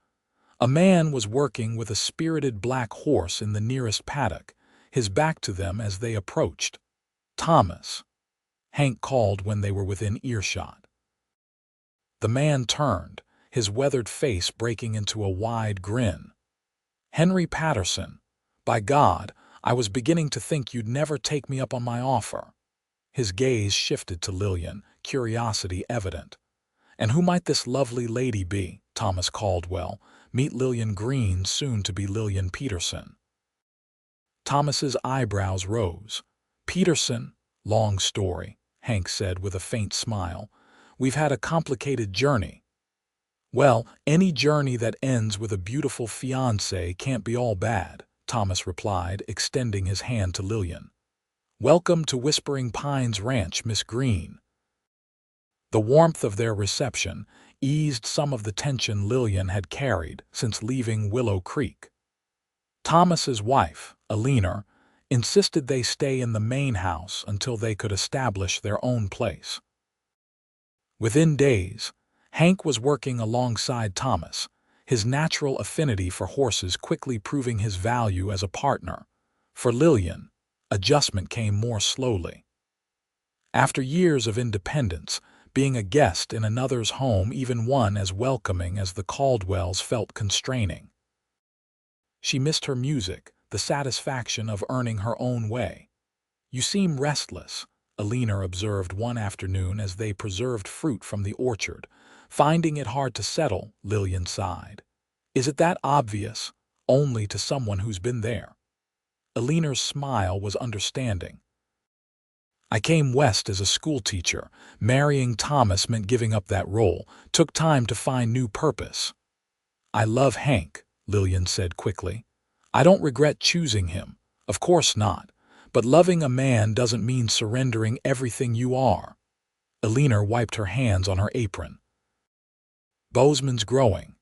A man was working with a spirited black horse in the nearest paddock, his back to them as they approached. "Thomas," Hank called when they were within earshot. The man turned, his weathered face breaking into a wide grin. "Henry Peterson. By God, I was beginning to think you'd never take me up on my offer." His gaze shifted to Lilian, curiosity evident. "And who might this lovely lady be?" "Thomas Caldwell. Meet Lilian Greene, soon to be Lilian Peterson." Thomas's eyebrows rose. "Peterson? Long story," Hank said with a faint smile. "We've had a complicated journey." "Well, any journey that ends with a beautiful fiancée can't be all bad," Thomas replied, extending his hand to Lilian. "Welcome to Whispering Pines Ranch, Miss Greene." The warmth of their reception eased some of the tension Lilian had carried since leaving Willow Creek. Thomas's wife, Eleanor, insisted they stay in the main house until they could establish their own place. Within days, Hank was working alongside Thomas, his natural affinity for horses quickly proving his value as a partner. For Lilian, adjustment came more slowly. After years of independence, being a guest in another's home, even one as welcoming as the Caldwells, felt constraining. She missed her music, the satisfaction of earning her own way. "You seem restless," Alina observed one afternoon as they preserved fruit from the orchard. "Finding it hard to settle," Lilian sighed. "Is it that obvious? Only to someone who's been there." Alina's smile was understanding. "I came west as a schoolteacher. Marrying Thomas meant giving up that role. Took time to find new purpose." "I love Hank," Lilian said quickly. "I don't regret choosing him. Of course not. But loving a man doesn't mean surrendering everything you are." Alina wiped her hands on her apron. "Bozeman's growing.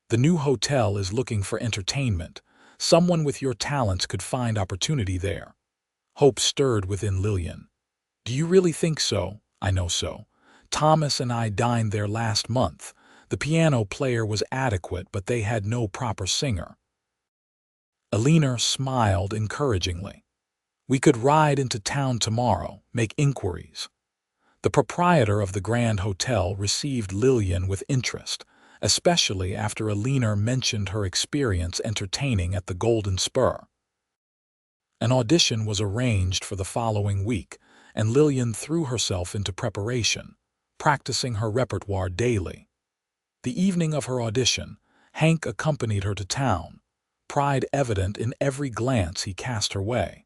The new hotel is looking for entertainment. Someone with your talents could find opportunity there." Hope stirred within Lilian. "Do you really think so?" "I know so. Thomas and I dined there last month. The piano player was adequate, but they had no proper singer." Alina smiled encouragingly. "We could ride into town tomorrow, make inquiries." The proprietor of the Grand Hotel received Lilian with interest, especially after Alina mentioned her experience entertaining at the Golden Spur. An audition was arranged for the following week, and Lilian threw herself into preparation, practicing her repertoire daily. The evening of her audition, Hank accompanied her to town, pride evident in every glance he cast her way.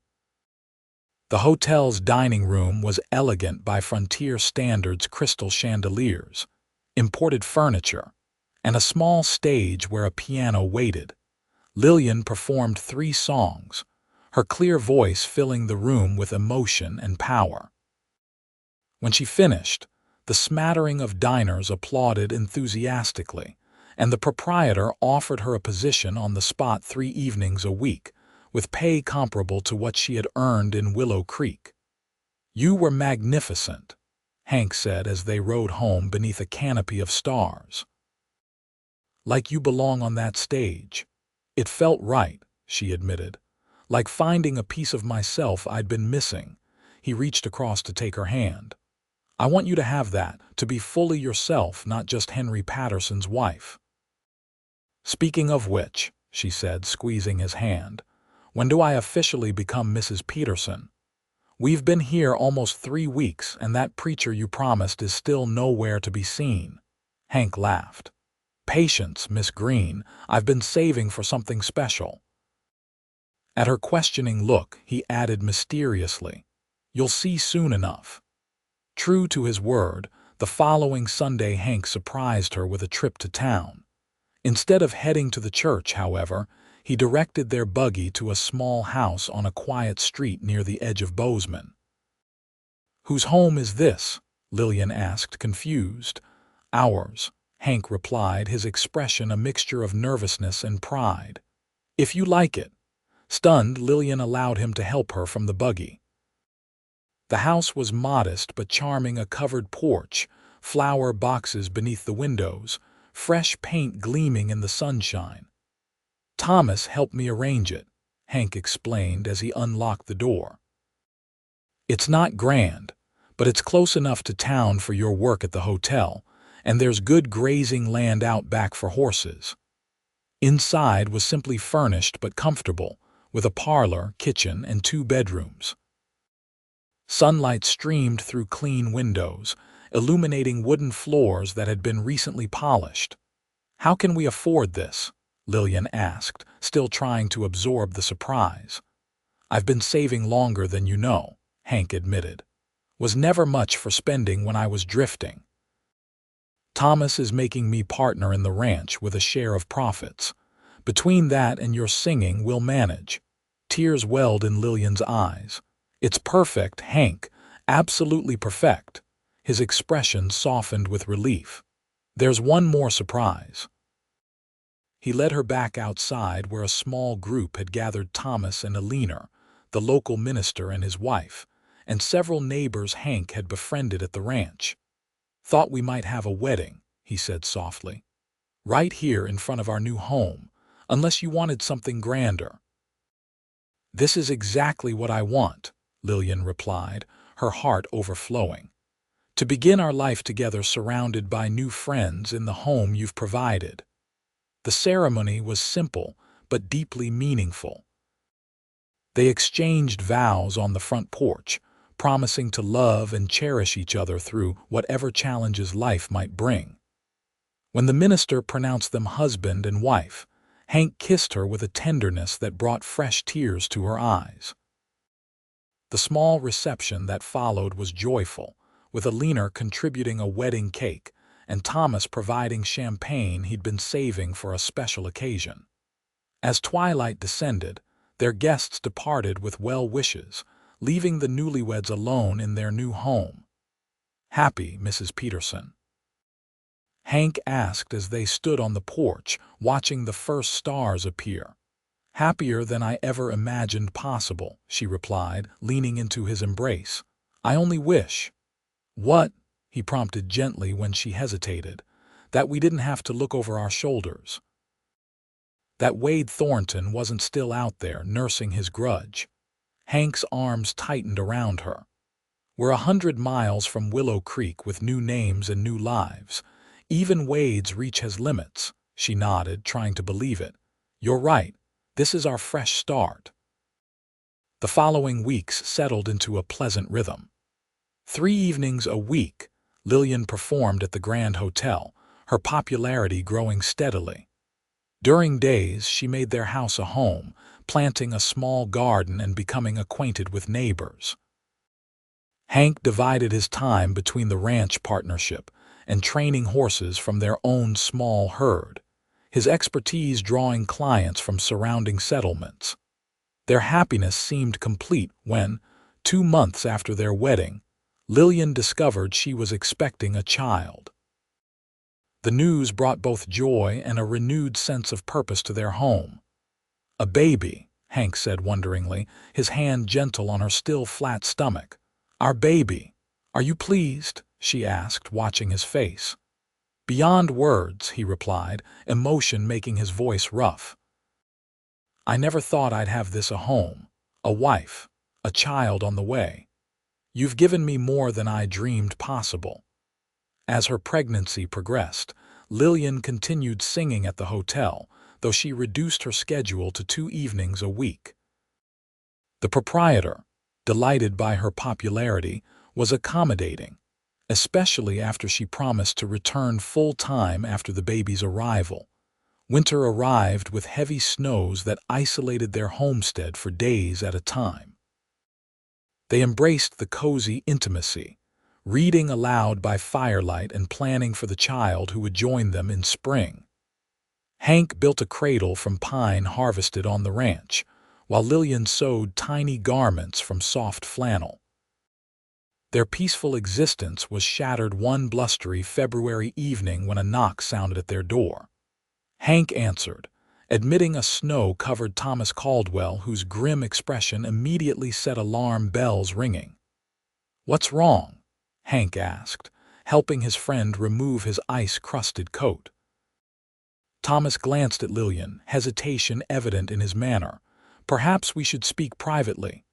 The hotel's dining room was elegant by frontier standards: crystal chandeliers, imported furniture, and a small stage where a piano waited. Lilian performed 3 songs, her clear voice filling the room with emotion and power. When she finished, the smattering of diners applauded enthusiastically, and the proprietor offered her a position on the spot 3 evenings a week, with pay comparable to what she had earned in Willow Creek. "You were magnificent," Hank said as they rode home beneath a canopy of stars. "Like you belong on that stage." "It felt right," she admitted. "Like finding a piece of myself I'd been missing." He reached across to take her hand. "I want you to have that, to be fully yourself, not just Henry Patterson's wife." "Speaking of which," she said, squeezing his hand, "when do I officially become Mrs. Peterson?" "We've been here almost 3 weeks, and that preacher you promised is still nowhere to be seen." Hank laughed. "Patience, Miss Greene. I've been saving for something special." At her questioning look, he added mysteriously, "You'll see soon enough." True to his word, the following Sunday Hank surprised her with a trip to town. Instead of heading to the church, however, he directed their buggy to a small house on a quiet street near the edge of Bozeman. "Whose home is this?" Lilian asked, confused. "Ours," Hank replied, his expression a mixture of nervousness and pride. "If you like it." Stunned, Lilian allowed him to help her from the buggy. The house was modest but charming: a covered porch, flower boxes beneath the windows, fresh paint gleaming in the sunshine. "Thomas helped me arrange it," Hank explained as he unlocked the door. "It's not grand, but it's close enough to town for your work at the hotel, and there's good grazing land out back for horses." Inside was simply furnished but comfortable, with a parlor, kitchen, and 2 bedrooms. Sunlight streamed through clean windows, illuminating wooden floors that had been recently polished. "How can we afford this?" Lilian asked, still trying to absorb the surprise. "I've been saving longer than you know," Hank admitted. "Was never much for spending when I was drifting. Thomas is making me partner in the ranch with a share of profits. Between that and your singing, we'll manage." Tears welled in Lilian's eyes. "It's perfect, Hank, absolutely perfect." His expression softened with relief. "There's one more surprise." He led her back outside where a small group had gathered: Thomas and Alina, the local minister and his wife, and several neighbors Hank had befriended at the ranch. "Thought we might have a wedding," he said softly. right here in front of our new home, unless you wanted something grander." "This is exactly what I want," Lilian replied, her heart overflowing. "To begin our life together surrounded by new friends in the home you've provided." The ceremony was simple but deeply meaningful. They exchanged vows on the front porch, promising to love and cherish each other through whatever challenges life might bring. When the minister pronounced them husband and wife, Hank kissed her with a tenderness that brought fresh tears to her eyes. The small reception that followed was joyful, with Alina contributing a wedding cake and Thomas providing champagne he'd been saving for a special occasion. As twilight descended, their guests departed with well wishes, leaving the newlyweds alone in their new home. "Happy, Mrs. Peterson?" Hank asked as they stood on the porch, watching the first stars appear. "Happier than I ever imagined possible," she replied, leaning into his embrace. "I only wish—" "What?" he prompted gently when she hesitated. "That we didn't have to look over our shoulders. That Wade Thornton wasn't still out there nursing his grudge." Hank's arms tightened around her. "We're 100 miles from Willow Creek with new names and new lives. Even Wade's reach has limits," she nodded, trying to believe it. "You're right. This is our fresh start." The following weeks settled into a pleasant rhythm. 3 evenings a week, Lilian performed at the Grand Hotel, her popularity growing steadily. During days, she made their house a home, planting a small garden and becoming acquainted with neighbors. Hank divided his time between the ranch partnership and training horses from their own small herd, his expertise drawing clients from surrounding settlements. Their happiness seemed complete when, 2 months after their wedding, Lilian discovered she was expecting a child. The news brought both joy and a renewed sense of purpose to their home. "A baby," Hank said wonderingly, his hand gentle on her still flat stomach. "Our baby. Are you pleased?" she asked, watching his face. "Beyond words," he replied, emotion making his voice rough. "I never thought I'd have this a home, a wife, a child on the way. You've given me more than I dreamed possible." As her pregnancy progressed, Lilian continued singing at the hotel, though she reduced her schedule to 2 evenings a week. The proprietor, delighted by her popularity, was accommodating, especially after she promised to return full-time after the baby's arrival. Winter arrived with heavy snows that isolated their homestead for days at a time. They embraced the cozy intimacy, reading aloud by firelight and planning for the child who would join them in spring. Hank built a cradle from pine harvested on the ranch, while Lilian sewed tiny garments from soft flannel. Their peaceful existence was shattered one blustery February evening when a knock sounded at their door. Hank answered, admitting a snow-covered Thomas Caldwell whose grim expression immediately set alarm bells ringing. "What's wrong?" Hank asked, helping his friend remove his ice-crusted coat. Thomas glanced at Lilian, hesitation evident in his manner. "Perhaps we should speak privately."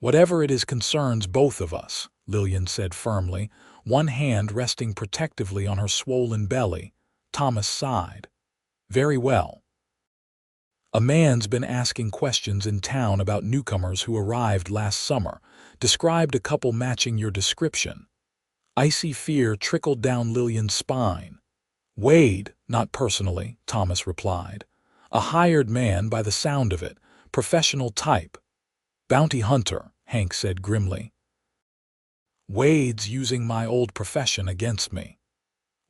"Whatever it is concerns both of us," Lilian said firmly, one hand resting protectively on her swollen belly. Thomas sighed. "Very well. A man's been asking questions in town about newcomers who arrived last summer, described a couple matching your description." Icy fear trickled down Lilian's spine. "Wade, not personally," Thomas replied. "A hired man by the sound of it, professional type." "Bounty hunter," Hank said grimly. "Wade's using my old profession against me."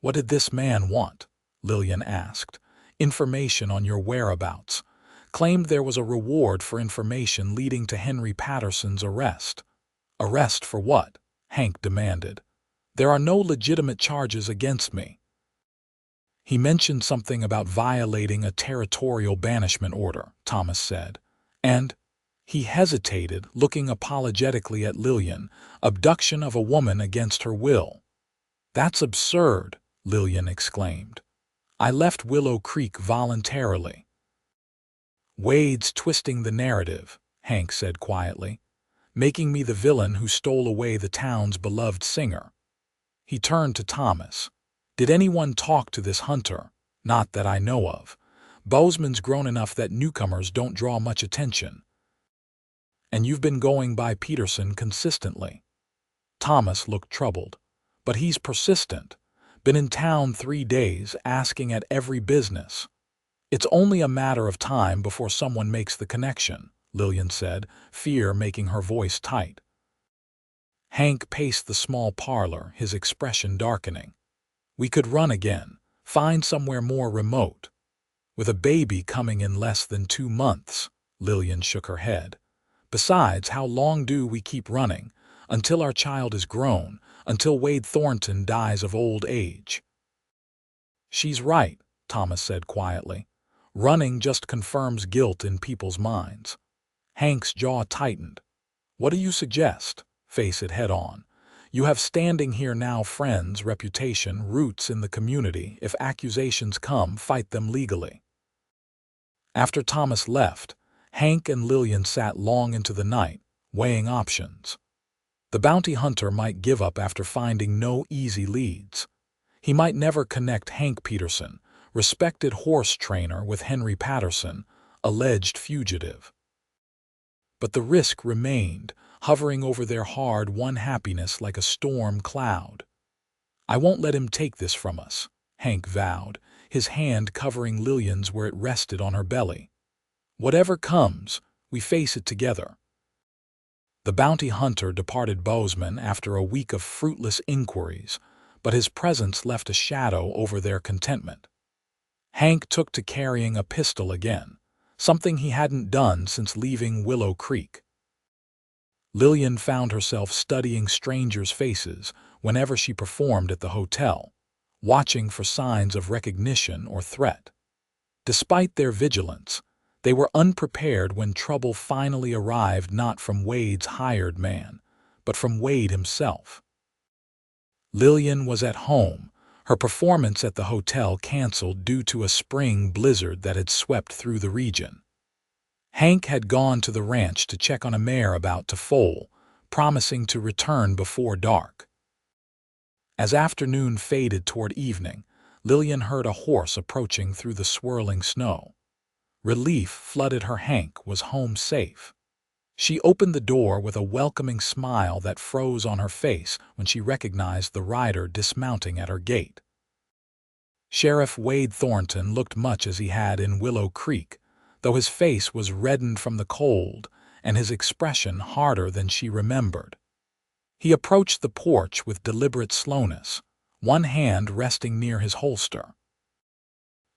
"What did this man want?" Lilian asked. "Information on your whereabouts. Claimed there was a reward for information leading to Henry Peterson's arrest." "Arrest for what?" Hank demanded. "There are no legitimate charges against me." "He mentioned something about violating a territorial banishment order," Thomas said. "And—" he hesitated, looking apologetically at Lilian, "abduction of a woman against her will." "That's absurd," Lilian exclaimed. I left Willow Creek voluntarily. Wade's twisting the narrative, Hank said quietly, making me the villain who stole away the town's beloved singer. He turned to Thomas. Did anyone talk to this hunter? Not that I know of. Bozeman's grown enough that newcomers don't draw much attention. And you've been going by Peterson consistently. Thomas looked troubled. But he's persistent. Been in town 3 days, asking at every business. It's only a matter of time before someone makes the connection, Lilian said, fear making her voice tight. Hank paced the small parlor, his expression darkening. We could run again, find somewhere more remote. With a baby coming in less than 2 months, Lilian shook her head. Besides, how long do we keep running? Until our child is grown, until Wade Thornton dies of old age. She's right, Thomas said quietly. Running just confirms guilt in people's minds. Hank's jaw tightened. What do you suggest? Face it head on. You have standing here now friends, reputation, roots in the community. If accusations come, fight them legally. After Thomas left, Hank and Lilian sat long into the night, weighing options. The bounty hunter might give up after finding no easy leads. He might never connect Hank Peterson, respected horse trainer, with Henry Peterson, alleged fugitive. But the risk remained, hovering over their hard-won happiness like a storm cloud. I won't let him take this from us, Hank vowed, his hand covering Lilian's where it rested on her belly. Whatever comes, we face it together. The bounty hunter departed Bozeman after a week of fruitless inquiries, but his presence left a shadow over their contentment. Hank took to carrying a pistol again, something he hadn't done since leaving Willow Creek. Lilian found herself studying strangers' faces whenever she performed at the hotel, watching for signs of recognition or threat. Despite their vigilance, they were unprepared when trouble finally arrived, not from Wade's hired man, but from Wade himself. Lilian was at home, her performance at the hotel canceled due to a spring blizzard that had swept through the region. Hank had gone to the ranch to check on a mare about to foal, promising to return before dark. As afternoon faded toward evening, Lilian heard a horse approaching through the swirling snow. Relief flooded her. Hank was home safe. She opened the door with a welcoming smile that froze on her face when she recognized the rider dismounting at her gate. Sheriff Wade Thornton looked much as he had in Willow Creek, though his face was reddened from the cold and his expression harder than she remembered. He approached the porch with deliberate slowness, one hand resting near his holster.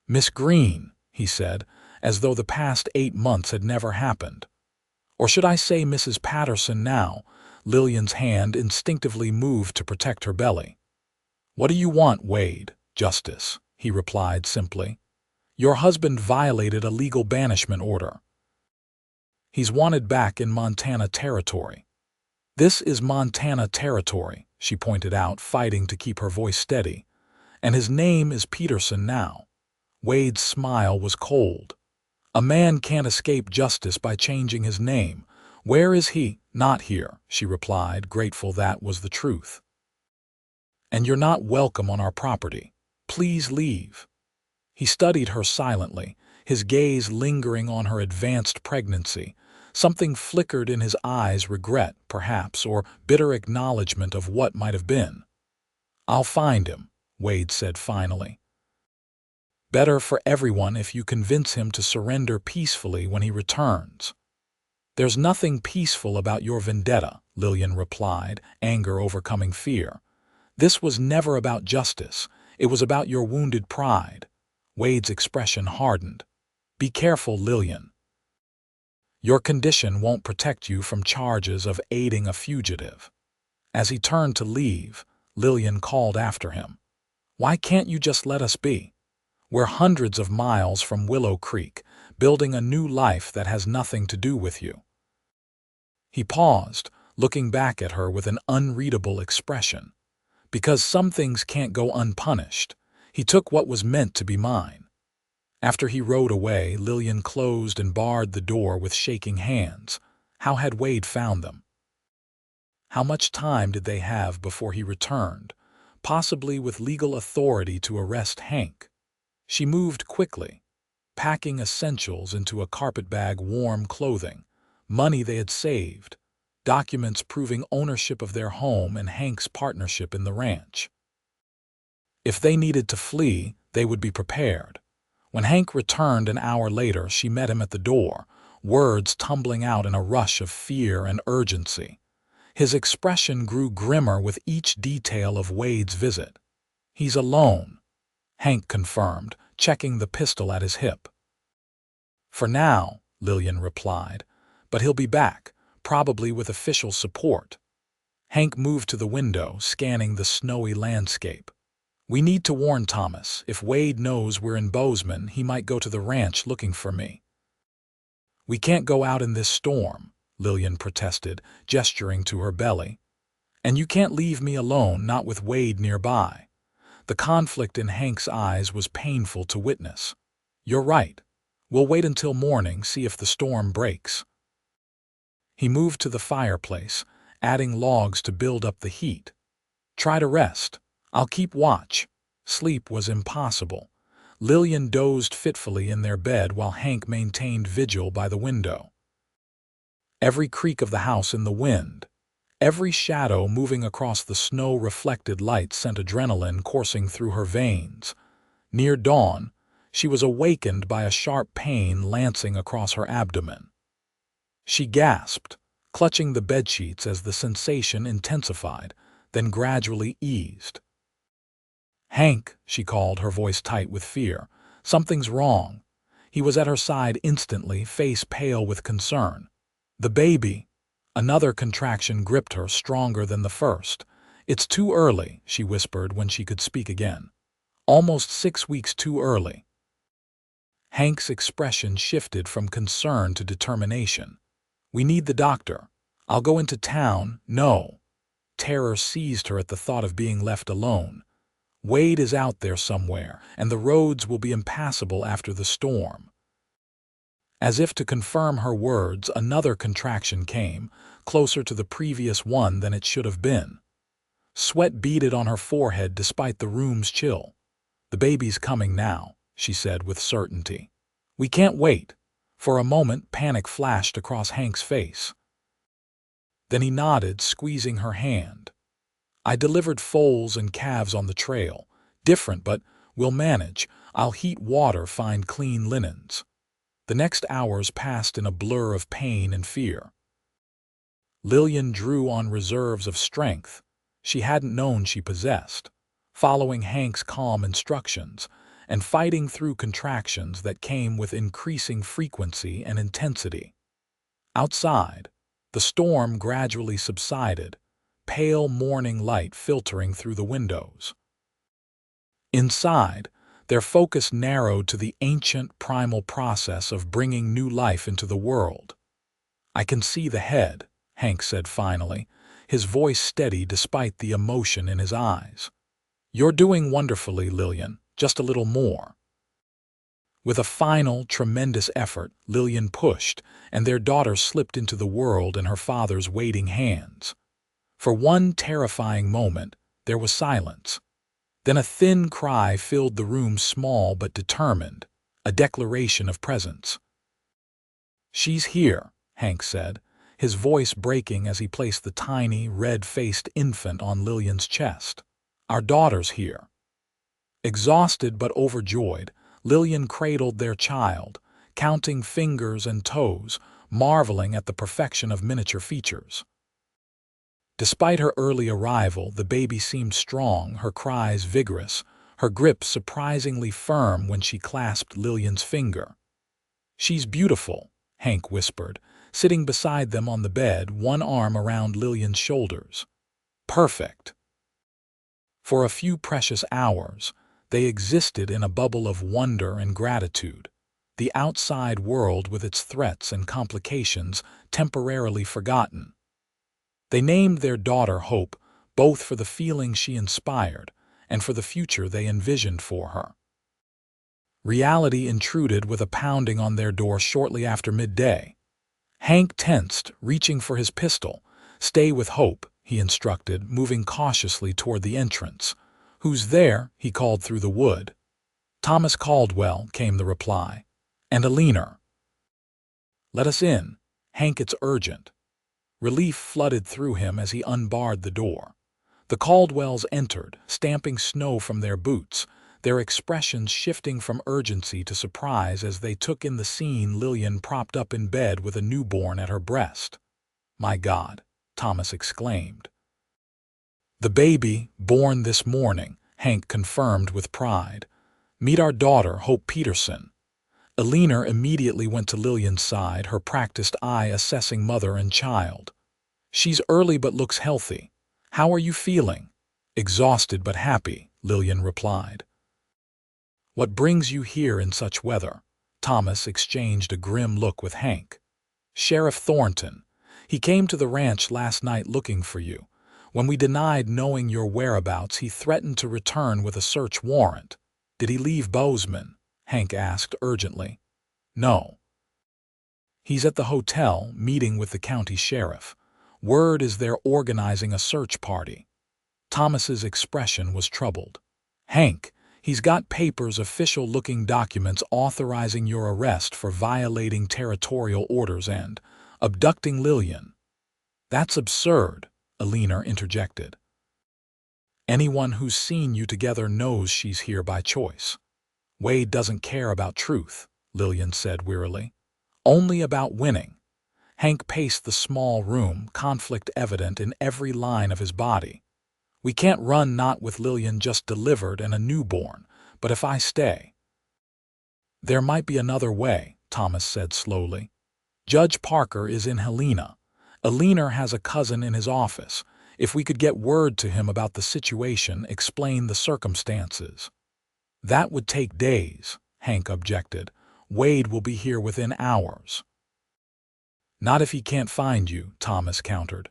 "Miss Greene," he said, as though the past 8 months had never happened. Or should I say Mrs. Peterson now? Lilian's hand instinctively moved to protect her belly. "What do you want, Wade?" "Justice," he replied simply. "Your husband violated a legal banishment order. He's wanted back in Montana territory." "This is Montana territory," she pointed out, fighting to keep her voice steady. "And his name is Peterson now." Wade's smile was cold. "A man can't escape justice by changing his name. Where is he?" "Not here," she replied, grateful that was the truth. "And you're not welcome on our property. Please leave." He studied her silently, his gaze lingering on her advanced pregnancy. Something flickered in his eyes, regret, perhaps, or bitter acknowledgement of what might have been. "I'll find him," Wade said finally. "Better for everyone if you convince him to surrender peacefully when he returns." "There's nothing peaceful about your vendetta," Lilian replied, anger overcoming fear. "This was never about justice. It was about your wounded pride." Wade's expression hardened. "Be careful, Lilian. Your condition won't protect you from charges of aiding a fugitive." As he turned to leave, Lilian called after him. "Why can't you just let us be? We're hundreds of miles from Willow Creek, building a new life that has nothing to do with you." He paused, looking back at her with an unreadable expression. Because some things can't go unpunished, He took what was meant to be mine. After he rode away, Lilian closed and barred the door with shaking hands. How had Wade found them? How much time did they have before he returned, possibly with legal authority to arrest Hank? She moved quickly, packing essentials into a carpetbag, warm clothing, money they had saved, documents proving ownership of their home and Hank's partnership in the ranch. If they needed to flee, they would be prepared. When Hank returned an hour later, she met him at the door, words tumbling out in a rush of fear and urgency. His expression grew grimmer with each detail of Wade's visit. "He's alone," Hank confirmed, checking the pistol at his hip. "For now," Lilian replied, "but he'll be back, probably with official support." Hank moved to the window, scanning the snowy landscape. "We need to warn Thomas. If Wade knows we're in Bozeman, he might go to the ranch looking for me." "We can't go out in this storm," Lilian protested, gesturing to her belly. "And you can't leave me alone, not with Wade nearby." The conflict in Hank's eyes was painful to witness. "You're right. We'll wait until morning, see if the storm breaks." He moved to the fireplace, adding logs to build up the heat. "Try to rest. I'll keep watch." Sleep was impossible. Lilian dozed fitfully in their bed while Hank maintained vigil by the window. Every creak of the house in the wind, every shadow moving across the snow-reflected light sent adrenaline coursing through her veins. Near dawn, she was awakened by a sharp pain lancing across her abdomen. She gasped, clutching the bedsheets as the sensation intensified, then gradually eased. "Hank," she called, her voice tight with fear. "Something's wrong." He was at her side instantly, face pale with concern. "The baby." Another contraction gripped her, stronger than the first. "It's too early," she whispered when she could speak again. "Almost 6 weeks too early." Hank's expression shifted from concern to determination. "We need the doctor. I'll go into town." "No." Terror seized her at the thought of being left alone. "Wade is out there somewhere, and the roads will be impassable after the storm." As if to confirm her words, another contraction came, closer to the previous one than it should have been. Sweat beaded on her forehead despite the room's chill. "The baby's coming now," she said with certainty. "We can't wait." For a moment, panic flashed across Hank's face. Then he nodded, squeezing her hand. "I delivered foals and calves on the trail. Different, but we'll manage. I'll heat water, find clean linens." The next hours passed in a blur of pain and fear. Lilian drew on reserves of strength she hadn't known she possessed, following Hank's calm instructions and fighting through contractions that came with increasing frequency and intensity. Outside, the storm gradually subsided, pale morning light filtering through the windows. Inside, their focus narrowed to the ancient primal process of bringing new life into the world. "I can see the head," Hank said finally, his voice steady despite the emotion in his eyes. "You're doing wonderfully, Lilian, just a little more." With a final, tremendous effort, Lilian pushed, and their daughter slipped into the world in her father's waiting hands. For one terrifying moment, there was silence. Then a thin cry filled the room, small but determined, a declaration of presence. "She's here," Hank said, his voice breaking as he placed the tiny, red-faced infant on Lilian's chest. "Our daughter's here." Exhausted but overjoyed, Lilian cradled their child, counting fingers and toes, marveling at the perfection of miniature features. Despite her early arrival, the baby seemed strong, her cries vigorous, her grip surprisingly firm when she clasped Lilian's finger. "She's beautiful," Hank whispered, sitting beside them on the bed, one arm around Lilian's shoulders. "Perfect." For a few precious hours, they existed in a bubble of wonder and gratitude, the outside world with its threats and complications temporarily forgotten. They named their daughter Hope, both for the feeling she inspired and for the future they envisioned for her. Reality intruded with a pounding on their door shortly after midday. Hank tensed, reaching for his pistol. "Stay with Hope," he instructed, moving cautiously toward the entrance. "Who's there?" he called through the wood. "Thomas Caldwell," came the reply. "And a leaner." "Let us in. Hank, it's urgent." Relief flooded through him as he unbarred the door. The Caldwells entered, stamping snow from their boots, their expressions shifting from urgency to surprise as they took in the scene. Lilian propped up in bed with a newborn at her breast. "My God," Thomas exclaimed. "The baby, born this morning," Hank confirmed with pride. "Meet our daughter, Hope Peterson." Eleanor immediately went to Lilian's side, her practiced eye assessing mother and child. "She's early but looks healthy. How are you feeling?" "Exhausted but happy," Lilian replied. "What brings you here in such weather?" Thomas exchanged a grim look with Hank. "Sheriff Thornton. He came to the ranch last night looking for you. When we denied knowing your whereabouts, he threatened to return with a search warrant." "Did he leave Bozeman?" Hank asked urgently. "No. He's at the hotel, meeting with the county sheriff. Word is they're organizing a search party." Thomas's expression was troubled. "Hank, he's got papers, official-looking documents authorizing your arrest for violating territorial orders and abducting Lilian." "That's absurd," Eleanor interjected. "Anyone who's seen you together knows she's here by choice." "Wade doesn't care about truth," Lilian said wearily. "Only about winning." Hank paced the small room, conflict evident in every line of his body. "We can't run, not with Lilian just delivered and a newborn, but if I stay." "There might be another way," Thomas said slowly. "Judge Parker is in Helena. Eleanor has a cousin in his office. If we could get word to him about the situation, explain the circumstances." "That would take days," Hank objected. "Wade will be here within hours." "Not if he can't find you," Thomas countered.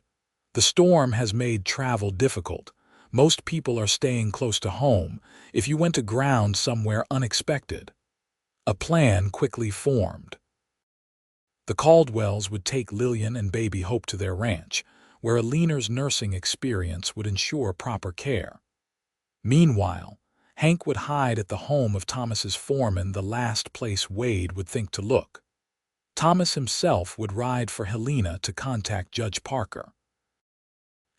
"The storm has made travel difficult. Most people are staying close to home. If you went aground somewhere unexpected." A plan quickly formed. The Caldwells would take Lilian and baby Hope to their ranch, where Eleanor's nursing experience would ensure proper care. Meanwhile, Hank would hide at the home of Thomas's foreman, the last place Wade would think to look. Thomas himself would ride for Helena to contact Judge Parker.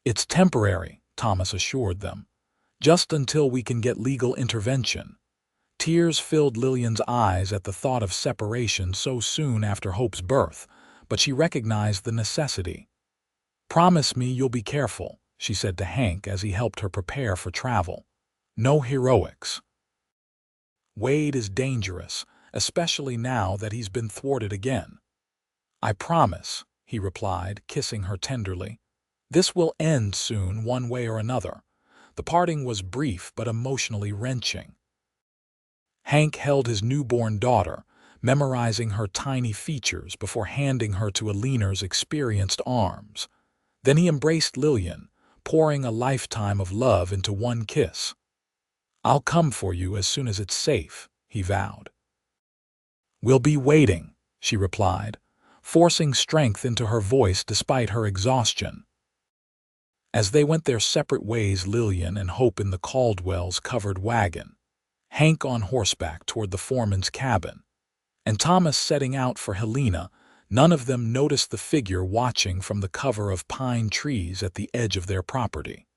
"It's temporary," Thomas assured them. "Just until we can get legal intervention." Tears filled Lilian's eyes at the thought of separation so soon after Hope's birth, but she recognized the necessity. "Promise me you'll be careful," she said to Hank as he helped her prepare for travel. "No heroics. Wade is dangerous, especially now that he's been thwarted again." "I promise," he replied, kissing her tenderly. "This will end soon, one way or another." The parting was brief but emotionally wrenching. Hank held his newborn daughter, memorizing her tiny features before handing her to Eleanor's experienced arms. Then he embraced Lilian, pouring a lifetime of love into one kiss. "I'll come for you as soon as it's safe," he vowed. "We'll be waiting," she replied, forcing strength into her voice despite her exhaustion. As they went their separate ways, Lilian and Hope in the Caldwells' covered wagon, Hank on horseback toward the foreman's cabin, and Thomas setting out for Helena, none of them noticed the figure watching from the cover of pine trees at the edge of their property.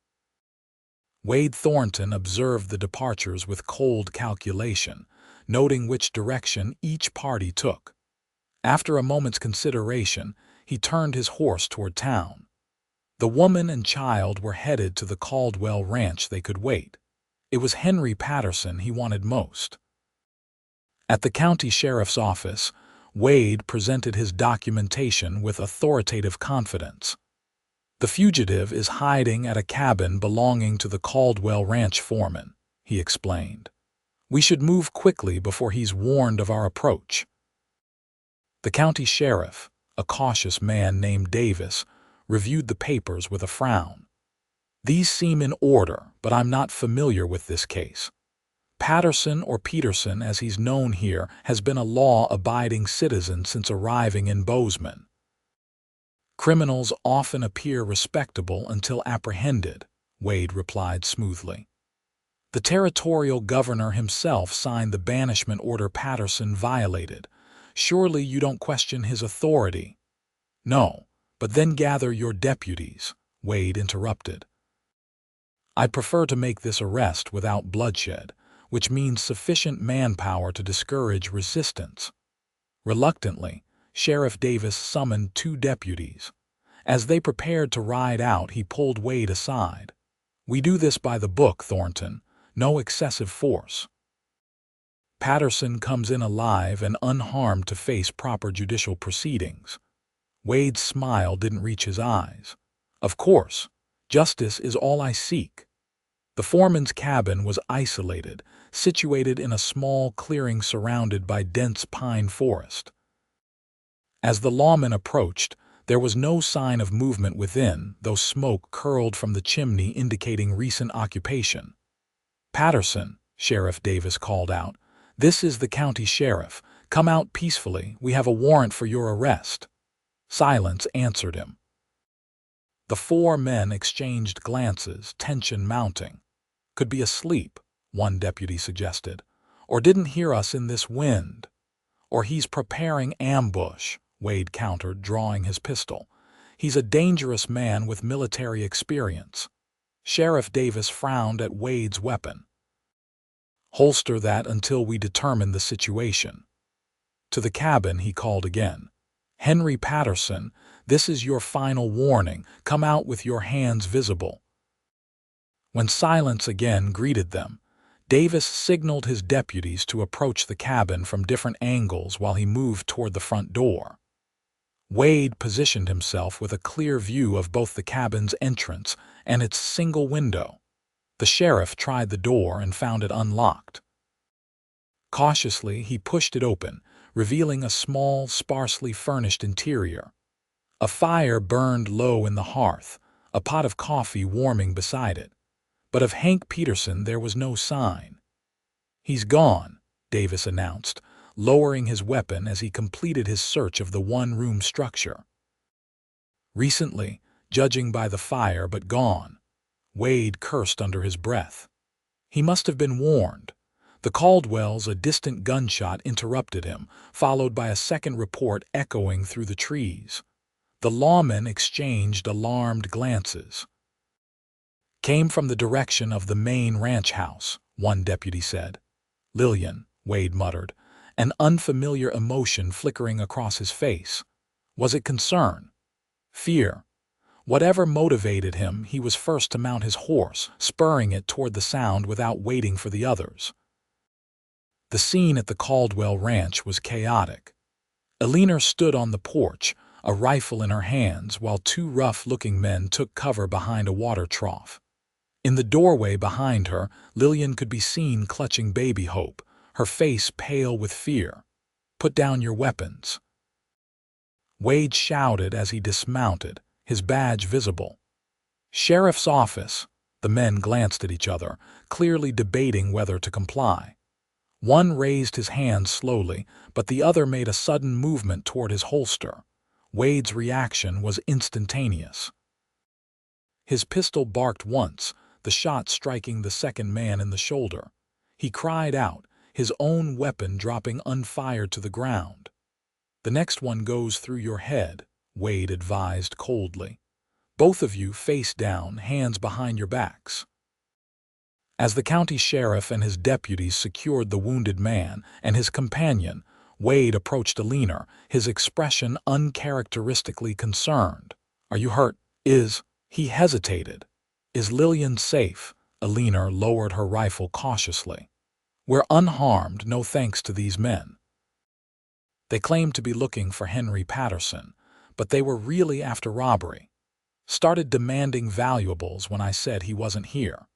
Wade Thornton observed the departures with cold calculation, noting which direction each party took. After a moment's consideration, he turned his horse toward town. The woman and child were headed to the Caldwell ranch. They could wait. It was Henry Peterson he wanted most. At the county sheriff's office, Wade presented his documentation with authoritative confidence. "The fugitive is hiding at a cabin belonging to the Caldwell ranch foreman," he explained. "We should move quickly before he's warned of our approach." The county sheriff, a cautious man named Davis, reviewed the papers with a frown. These seem in order, but I'm not familiar with this case. Patterson, or Peterson as he's known here, has been a law-abiding citizen since arriving in Bozeman. Criminals often appear respectable until apprehended, Wade replied smoothly. The territorial governor himself signed the banishment order Patterson violated. Surely you don't question his authority. No, but then gather your deputies, Wade interrupted. I prefer to make this arrest without bloodshed, which means sufficient manpower to discourage resistance. Reluctantly, Sheriff Davis summoned 2 deputies. As they prepared to ride out, he pulled Wade aside. We do this by the book, Thornton. No excessive force. Patterson comes in alive and unharmed to face proper judicial proceedings. Wade's smile didn't reach his eyes. Of course, justice is all I seek. The foreman's cabin was isolated, situated in a small clearing surrounded by dense pine forest. As the lawman approached, there was no sign of movement within, though smoke curled from the chimney indicating recent occupation. Patterson, Sheriff Davis called out, "This is the county sheriff. Come out peacefully. We have a warrant for your arrest." Silence answered him. The 4 men exchanged glances, tension mounting. "Could be asleep," one deputy suggested. "Or didn't hear us in this wind." "Or he's preparing ambush," Wade countered, drawing his pistol. "He's a dangerous man with military experience." Sheriff Davis frowned at Wade's weapon. "Holster that until we determine the situation." To the cabin he called again. "Henry Patterson, this is your final warning. Come out with your hands visible." When silence again greeted them, Davis signaled his deputies to approach the cabin from different angles while he moved toward the front door. Wade positioned himself with a clear view of both the cabin's entrance and its single window. The sheriff tried the door and found it unlocked. Cautiously, he pushed it open, revealing a small, sparsely furnished interior. A fire burned low in the hearth, a pot of coffee warming beside it. But of Hank Peterson there was no sign. "He's gone," Davis announced, lowering his weapon as he completed his search of the one-room structure. "Recently, judging by the fire, but gone." Wade cursed under his breath. He must have been warned. The Caldwells, a distant gunshot interrupted him, followed by a second report echoing through the trees. The lawmen exchanged alarmed glances. "Came from the direction of the main ranch house," one deputy said. "Lilian," Wade muttered, an unfamiliar emotion flickering across his face. Was it concern? Fear? Whatever motivated him, he was first to mount his horse, spurring it toward the sound without waiting for the others. The scene at the Caldwell ranch was chaotic. Elinor stood on the porch, a rifle in her hands, while 2 rough-looking men took cover behind a water trough. In the doorway behind her, Lilian could be seen clutching baby Hope, her face pale with fear. "Put down your weapons." Wade shouted as he dismounted, his badge visible. "Sheriff's office." The men glanced at each other, clearly debating whether to comply. One raised his hand slowly, but the other made a sudden movement toward his holster. Wade's reaction was instantaneous. His pistol barked once, the shot striking the second man in the shoulder. He cried out, his own weapon dropping unfired to the ground. "The next one goes through your head," Wade advised coldly. "Both of you face down, hands behind your backs." As the county sheriff and his deputies secured the wounded man and his companion, Wade approached Elinor, his expression uncharacteristically concerned. "Are you hurt? He hesitated. "Is Lilian safe?" Elinor lowered her rifle cautiously. "We're unharmed, no thanks to these men." They claimed to be looking for Henry Patterson, but they were really after robbery. Started demanding valuables when I said he wasn't here.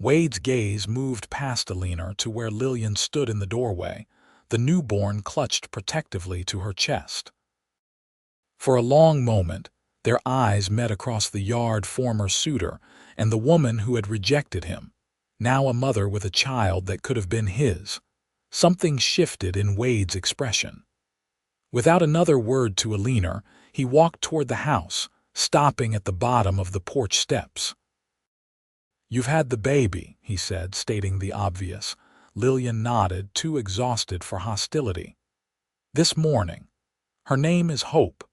Wade's gaze moved past Elinor to where Lilian stood in the doorway, the newborn clutched protectively to her chest. For a long moment, Their eyes met across the yard, former suitor, and the woman who had rejected him, now a mother with a child that could have been his. Something shifted in Wade's expression. Without another word to Alina, he walked toward the house, stopping at the bottom of the porch steps. "You've had the baby," he said, stating the obvious. Lilian nodded, too exhausted for hostility. "This morning. Her name is Hope."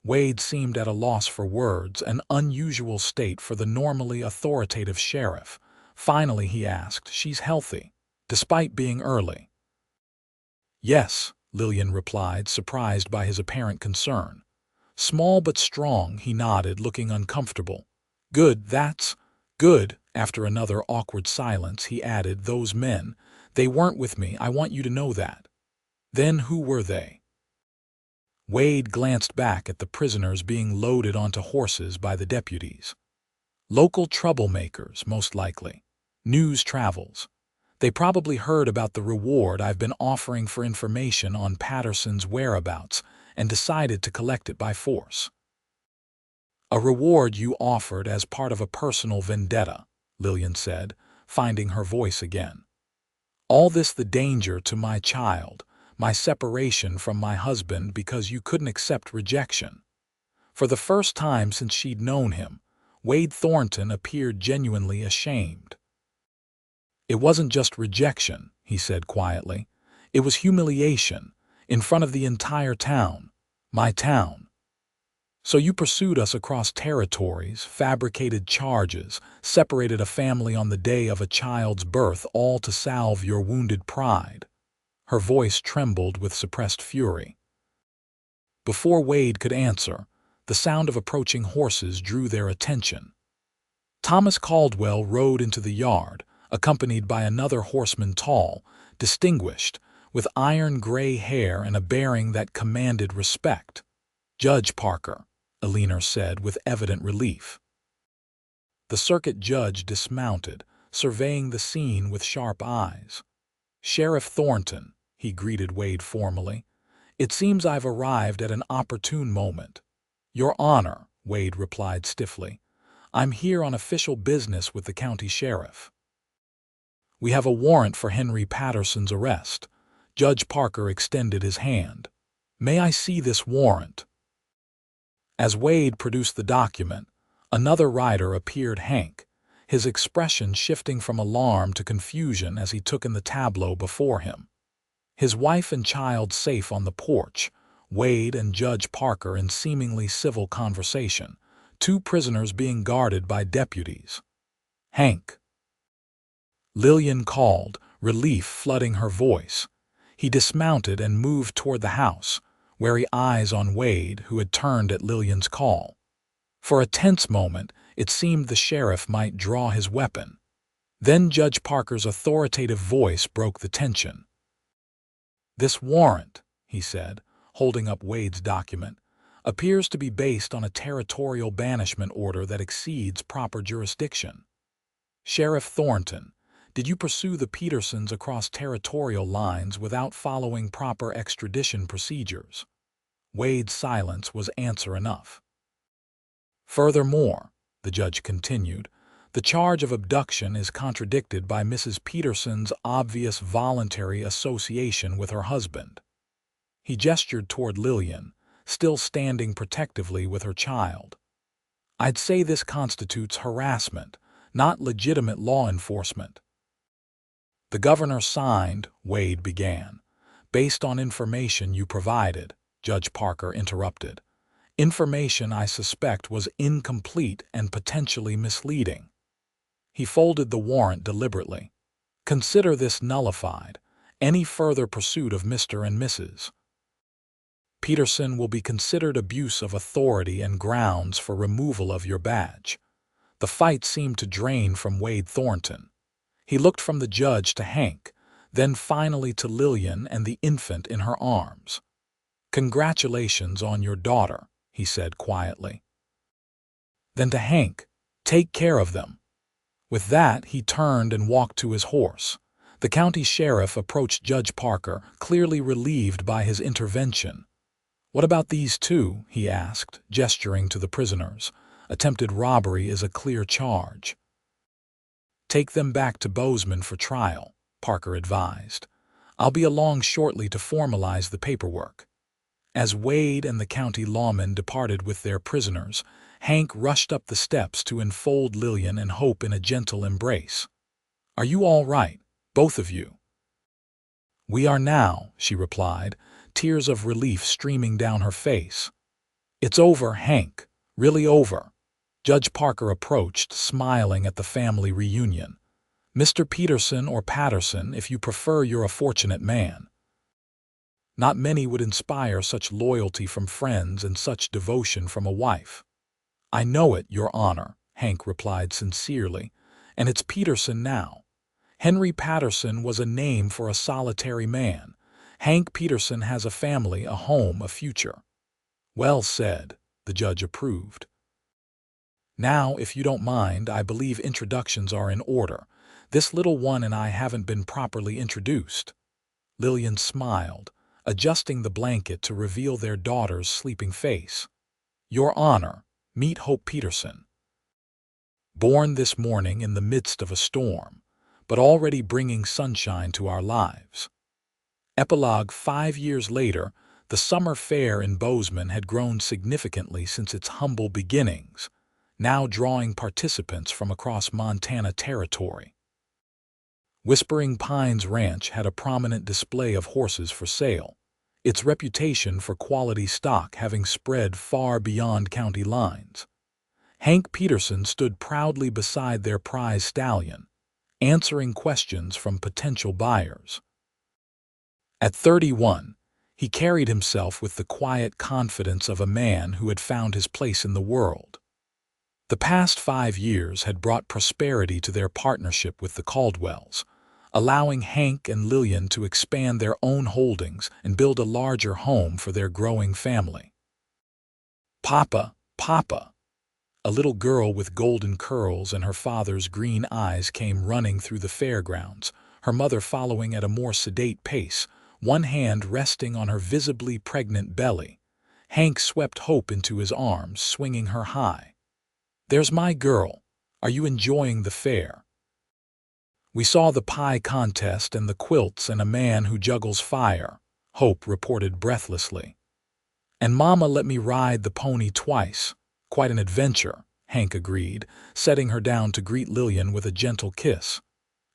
Wade seemed at a loss for words, an unusual state for the normally authoritative sheriff. Finally he asked, "She's healthy, despite being early?" "Yes," Lilian replied, surprised by his apparent concern. "Small but strong," he nodded, looking uncomfortable. "Good, that's good." After another awkward silence, he added, "Those men, they weren't with me, I want you to know that." "Then who were they?" Wade glanced back at the prisoners being loaded onto horses by the deputies. "Local troublemakers, most likely. News travels. They probably heard about the reward I've been offering for information on Peterson's whereabouts and decided to collect it by force." "A reward you offered as part of a personal vendetta," Lilian said, finding her voice again. "All this the danger to my child, my separation from my husband because you couldn't accept rejection." For the first time since she'd known him, Wade Thornton appeared genuinely ashamed. "It wasn't just rejection," he said quietly. "It was humiliation, in front of the entire town, my town. So you pursued us across territories, fabricated charges, separated a family on the day of a child's birth, all to salve your wounded pride." Her voice trembled with suppressed fury. Before Wade could answer, the sound of approaching horses drew their attention. Thomas Caldwell rode into the yard, accompanied by another horseman, tall, distinguished, with iron-gray hair and a bearing that commanded respect. "Judge Parker," Alina said with evident relief. The circuit judge dismounted, surveying the scene with sharp eyes. "Sheriff Thornton," he greeted Wade formally, "it seems I've arrived at an opportune moment." "Your Honor," Wade replied stiffly, "I'm here on official business with the county sheriff." "We have a warrant for Henry Peterson's arrest." Judge Parker extended his hand. "May I see this warrant?" As Wade produced the document, another rider appeared, Hank, his expression shifting from alarm to confusion as he took in the tableau before him. His wife and child safe on the porch, Wade and Judge Parker in seemingly civil conversation, two prisoners being guarded by deputies. "Hank," Lilian called, relief flooding her voice. He dismounted and moved toward the house, wary eyes on Wade, who had turned at Lilian's call. For a tense moment, it seemed the sheriff might draw his weapon. Then Judge Parker's authoritative voice broke the tension. "This warrant," he said, holding up Wade's document, "appears to be based on a territorial banishment order that exceeds proper jurisdiction. Sheriff Thornton, did you pursue the Petersons across territorial lines without following proper extradition procedures?" Wade's silence was answer enough. "Furthermore," the judge continued, "the charge of abduction is contradicted by Mrs. Peterson's obvious voluntary association with her husband." He gestured toward Lilian, still standing protectively with her child. "I'd say this constitutes harassment, not legitimate law enforcement." "The governor signed," Wade began. "Based on information you provided," Judge Parker interrupted. "Information I suspect was incomplete and potentially misleading." He folded the warrant deliberately. "Consider this nullified. Any further pursuit of Mr. and Mrs. Peterson will be considered abuse of authority and grounds for removal of your badge." The fight seemed to drain from Wade Thornton. He looked from the judge to Hank, then finally to Lilian and the infant in her arms. "Congratulations on your daughter," he said quietly. Then to Hank, "Take care of them." With that, he turned and walked to his horse. The county sheriff approached Judge Parker, clearly relieved by his intervention. "What about these two?" he asked, gesturing to the prisoners. "Attempted robbery is a clear charge." "Take them back to Bozeman for trial," Parker advised. "I'll be along shortly to formalize the paperwork." As Wade and the county lawmen departed with their prisoners, Hank rushed up the steps to enfold Lilian and Hope in a gentle embrace. "Are you all right, both of you?" "We are now," she replied, tears of relief streaming down her face. "It's over, Hank, really over." Judge Parker approached, smiling at the family reunion. "Mr. Peterson or Patterson, if you prefer, you're a fortunate man. Not many would inspire such loyalty from friends and such devotion from a wife." "I know it, Your Honor," Hank replied sincerely, "and it's Peterson now. Henry Patterson was a name for a solitary man. Hank Peterson has a family, a home, a future." "Well said," the judge approved. "Now, if you don't mind, I believe introductions are in order. This little one and I haven't been properly introduced." Lilian smiled, adjusting the blanket to reveal their daughter's sleeping face. "Your Honor, meet Hope Peterson. Born this morning in the midst of a storm, but already bringing sunshine to our lives." Epilogue: 5 years later, the summer fair in Bozeman had grown significantly since its humble beginnings, now drawing participants from across Montana territory. Whispering Pines Ranch had a prominent display of horses for sale, its reputation for quality stock having spread far beyond county lines. Hank Peterson stood proudly beside their prize stallion, answering questions from potential buyers. At 31, he carried himself with the quiet confidence of a man who had found his place in the world. The past 5 years had brought prosperity to their partnership with the Caldwells, allowing Hank and Lilian to expand their own holdings and build a larger home for their growing family. "Papa, Papa!" A little girl with golden curls and her father's green eyes came running through the fairgrounds, her mother following at a more sedate pace, one hand resting on her visibly pregnant belly. Hank swept Hope into his arms, swinging her high. "There's my girl. Are you enjoying the fair?" "We saw the pie contest and the quilts and a man who juggles fire," Hope reported breathlessly. "And Mama let me ride the pony twice. Quite an adventure," Hank agreed, setting her down to greet Lilian with a gentle kiss.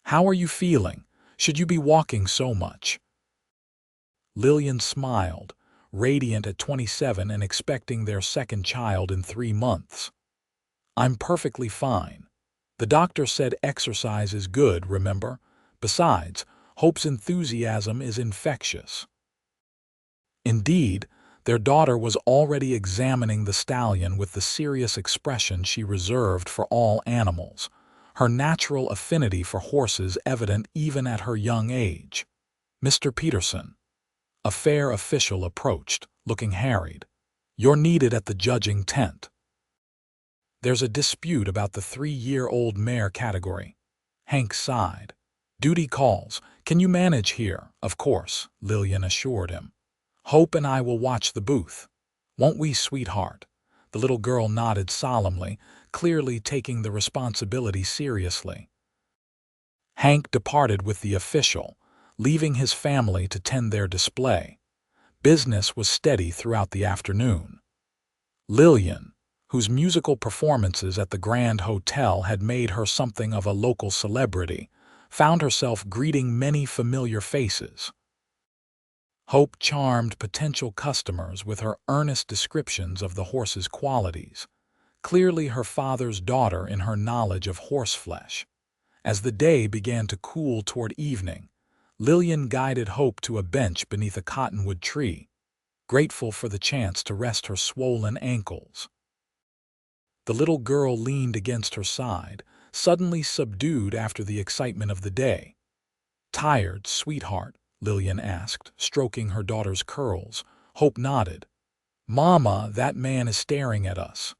"How are you feeling? Should you be walking so much?" Lilian smiled, radiant at 27 and expecting their second child in 3 months. "I'm perfectly fine. The doctor said exercise is good, remember? Besides, Hope's enthusiasm is infectious." Indeed, their daughter was already examining the stallion with the serious expression she reserved for all animals, her natural affinity for horses evident even at her young age. "Mr. Peterson." A fair official approached, looking harried. "You're needed at the judging tent. There's a dispute about the 3-year-old mare category." Hank sighed. "Duty calls. Can you manage here?" "Of course," Lilian assured him. "Hope and I will watch the booth. Won't we, sweetheart?" The little girl nodded solemnly, clearly taking the responsibility seriously. Hank departed with the official, leaving his family to tend their display. Business was steady throughout the afternoon. Lilian, whose musical performances at the Grand Hotel had made her something of a local celebrity, found herself greeting many familiar faces. Hope charmed potential customers with her earnest descriptions of the horse's qualities, clearly her father's daughter in her knowledge of horseflesh. As the day began to cool toward evening, Lilian guided Hope to a bench beneath a cottonwood tree, grateful for the chance to rest her swollen ankles. The little girl leaned against her side, suddenly subdued after the excitement of the day. "Tired, sweetheart?" Lilian asked, stroking her daughter's curls. Hope nodded. "Mama, that man is staring at us."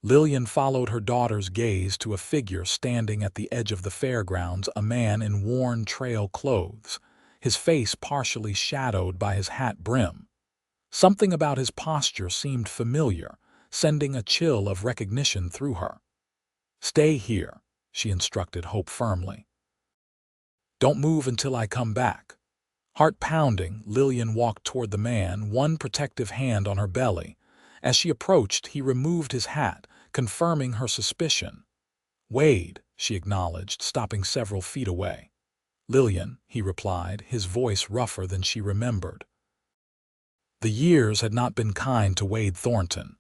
Lilian followed her daughter's gaze to a figure standing at the edge of the fairgrounds, a man in worn trail clothes, his face partially shadowed by his hat brim. Something about his posture seemed familiar, sending a chill of recognition through her. "Stay here," she instructed Hope firmly. "Don't move until I come back." Heart pounding, Lilian walked toward the man, one protective hand on her belly. As she approached, he removed his hat, confirming her suspicion. "Wade," she acknowledged, stopping several feet away. "Lilian," he replied, his voice rougher than she remembered. The years had not been kind to Wade Thornton.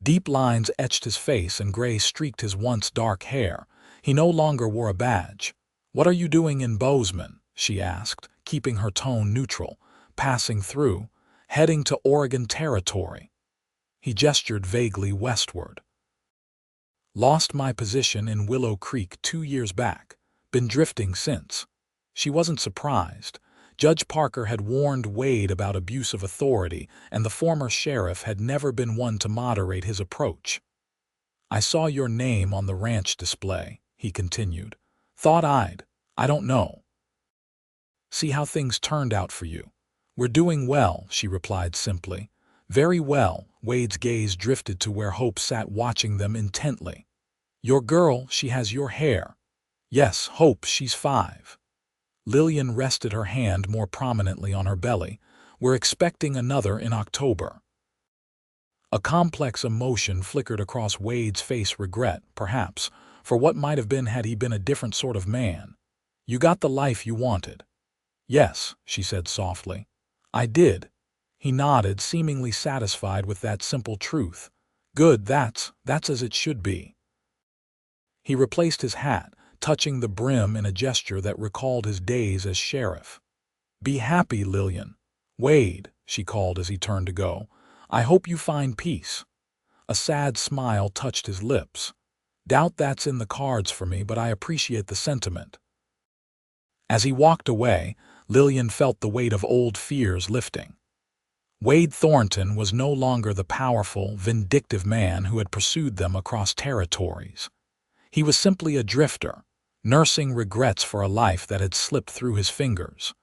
Deep lines etched his face and gray streaked his once dark hair. He no longer wore a badge. "What are you doing in Bozeman?" she asked, keeping her tone neutral. "Passing through, heading to Oregon Territory." He gestured vaguely westward. "Lost my position in Willow Creek 2 years back. Been drifting since." She wasn't surprised. Judge Parker had warned Wade about abuse of authority, and the former sheriff had never been one to moderate his approach. "I saw your name on the ranch display," he continued. I don't know. See how things turned out for you." "We're doing well," she replied simply. "Very well." Wade's gaze drifted to where Hope sat watching them intently. "Your girl, she has your hair." "Yes, Hope, she's 5. Lilian rested her hand more prominently on her belly. "We're expecting another in October." A complex emotion flickered across Wade's face, regret, perhaps, for what might have been had he been a different sort of man. "You got the life you wanted." "Yes," she said softly. "I did." He nodded, seemingly satisfied with that simple truth. "Good, that's as it should be." He replaced his hat, touching the brim in a gesture that recalled his days as sheriff. "Be happy, Lilian." "Wade," she called as he turned to go, "I hope you find peace." A sad smile touched his lips. "Doubt that's in the cards for me, but I appreciate the sentiment." As he walked away, Lilian felt the weight of old fears lifting. Wade Thornton was no longer the powerful, vindictive man who had pursued them across territories. He was simply a drifter, nursing regrets for a life that had slipped through his fingers.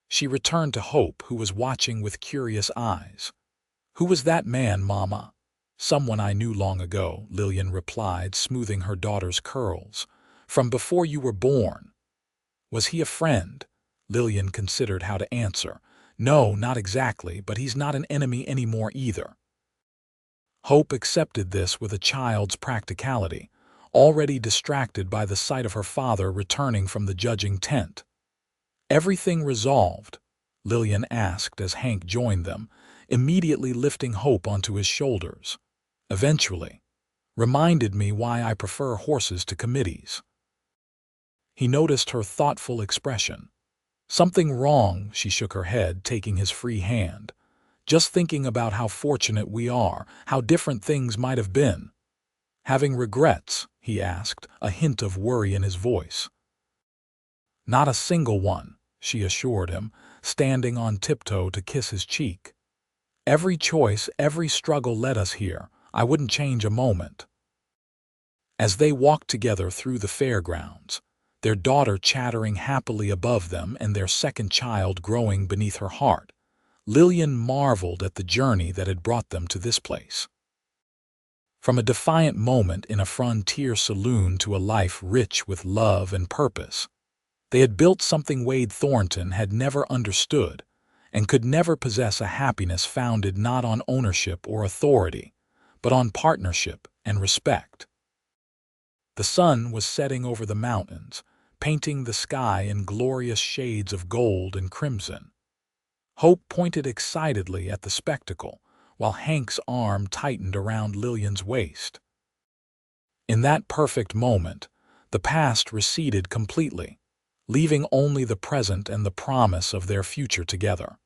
She returned to Hope, who was watching with curious eyes. "Who was that man, Mama?" "Someone I knew long ago," Lilian replied, smoothing her daughter's curls. "From before you were born." "Was he a friend?" Lilian considered how to answer. "No, not exactly, but he's not an enemy anymore either." Hope accepted this with a child's practicality, already distracted by the sight of her father returning from the judging tent. "Everything resolved?" Lilian asked as Hank joined them, immediately lifting Hope onto his shoulders. "Eventually. Reminded me why I prefer horses to committees." He noticed her thoughtful expression. "Something wrong?" She shook her head, taking his free hand. "Just thinking about how fortunate we are, how different things might have been." "Having regrets?" he asked, a hint of worry in his voice. "Not a single one," she assured him, standing on tiptoe to kiss his cheek. "Every choice, every struggle led us here. I wouldn't change a moment." As they walked together through the fairgrounds, their daughter chattering happily above them and their second child growing beneath her heart, Lilian marveled at the journey that had brought them to this place. From a defiant moment in a frontier saloon to a life rich with love and purpose, they had built something Wade Thornton had never understood and could never possess: a happiness founded not on ownership or authority, but on partnership and respect. The sun was setting over the mountains, painting the sky in glorious shades of gold and crimson. Hope pointed excitedly at the spectacle, while Hank's arm tightened around Lilian's waist. In that perfect moment, the past receded completely, leaving only the present and the promise of their future together.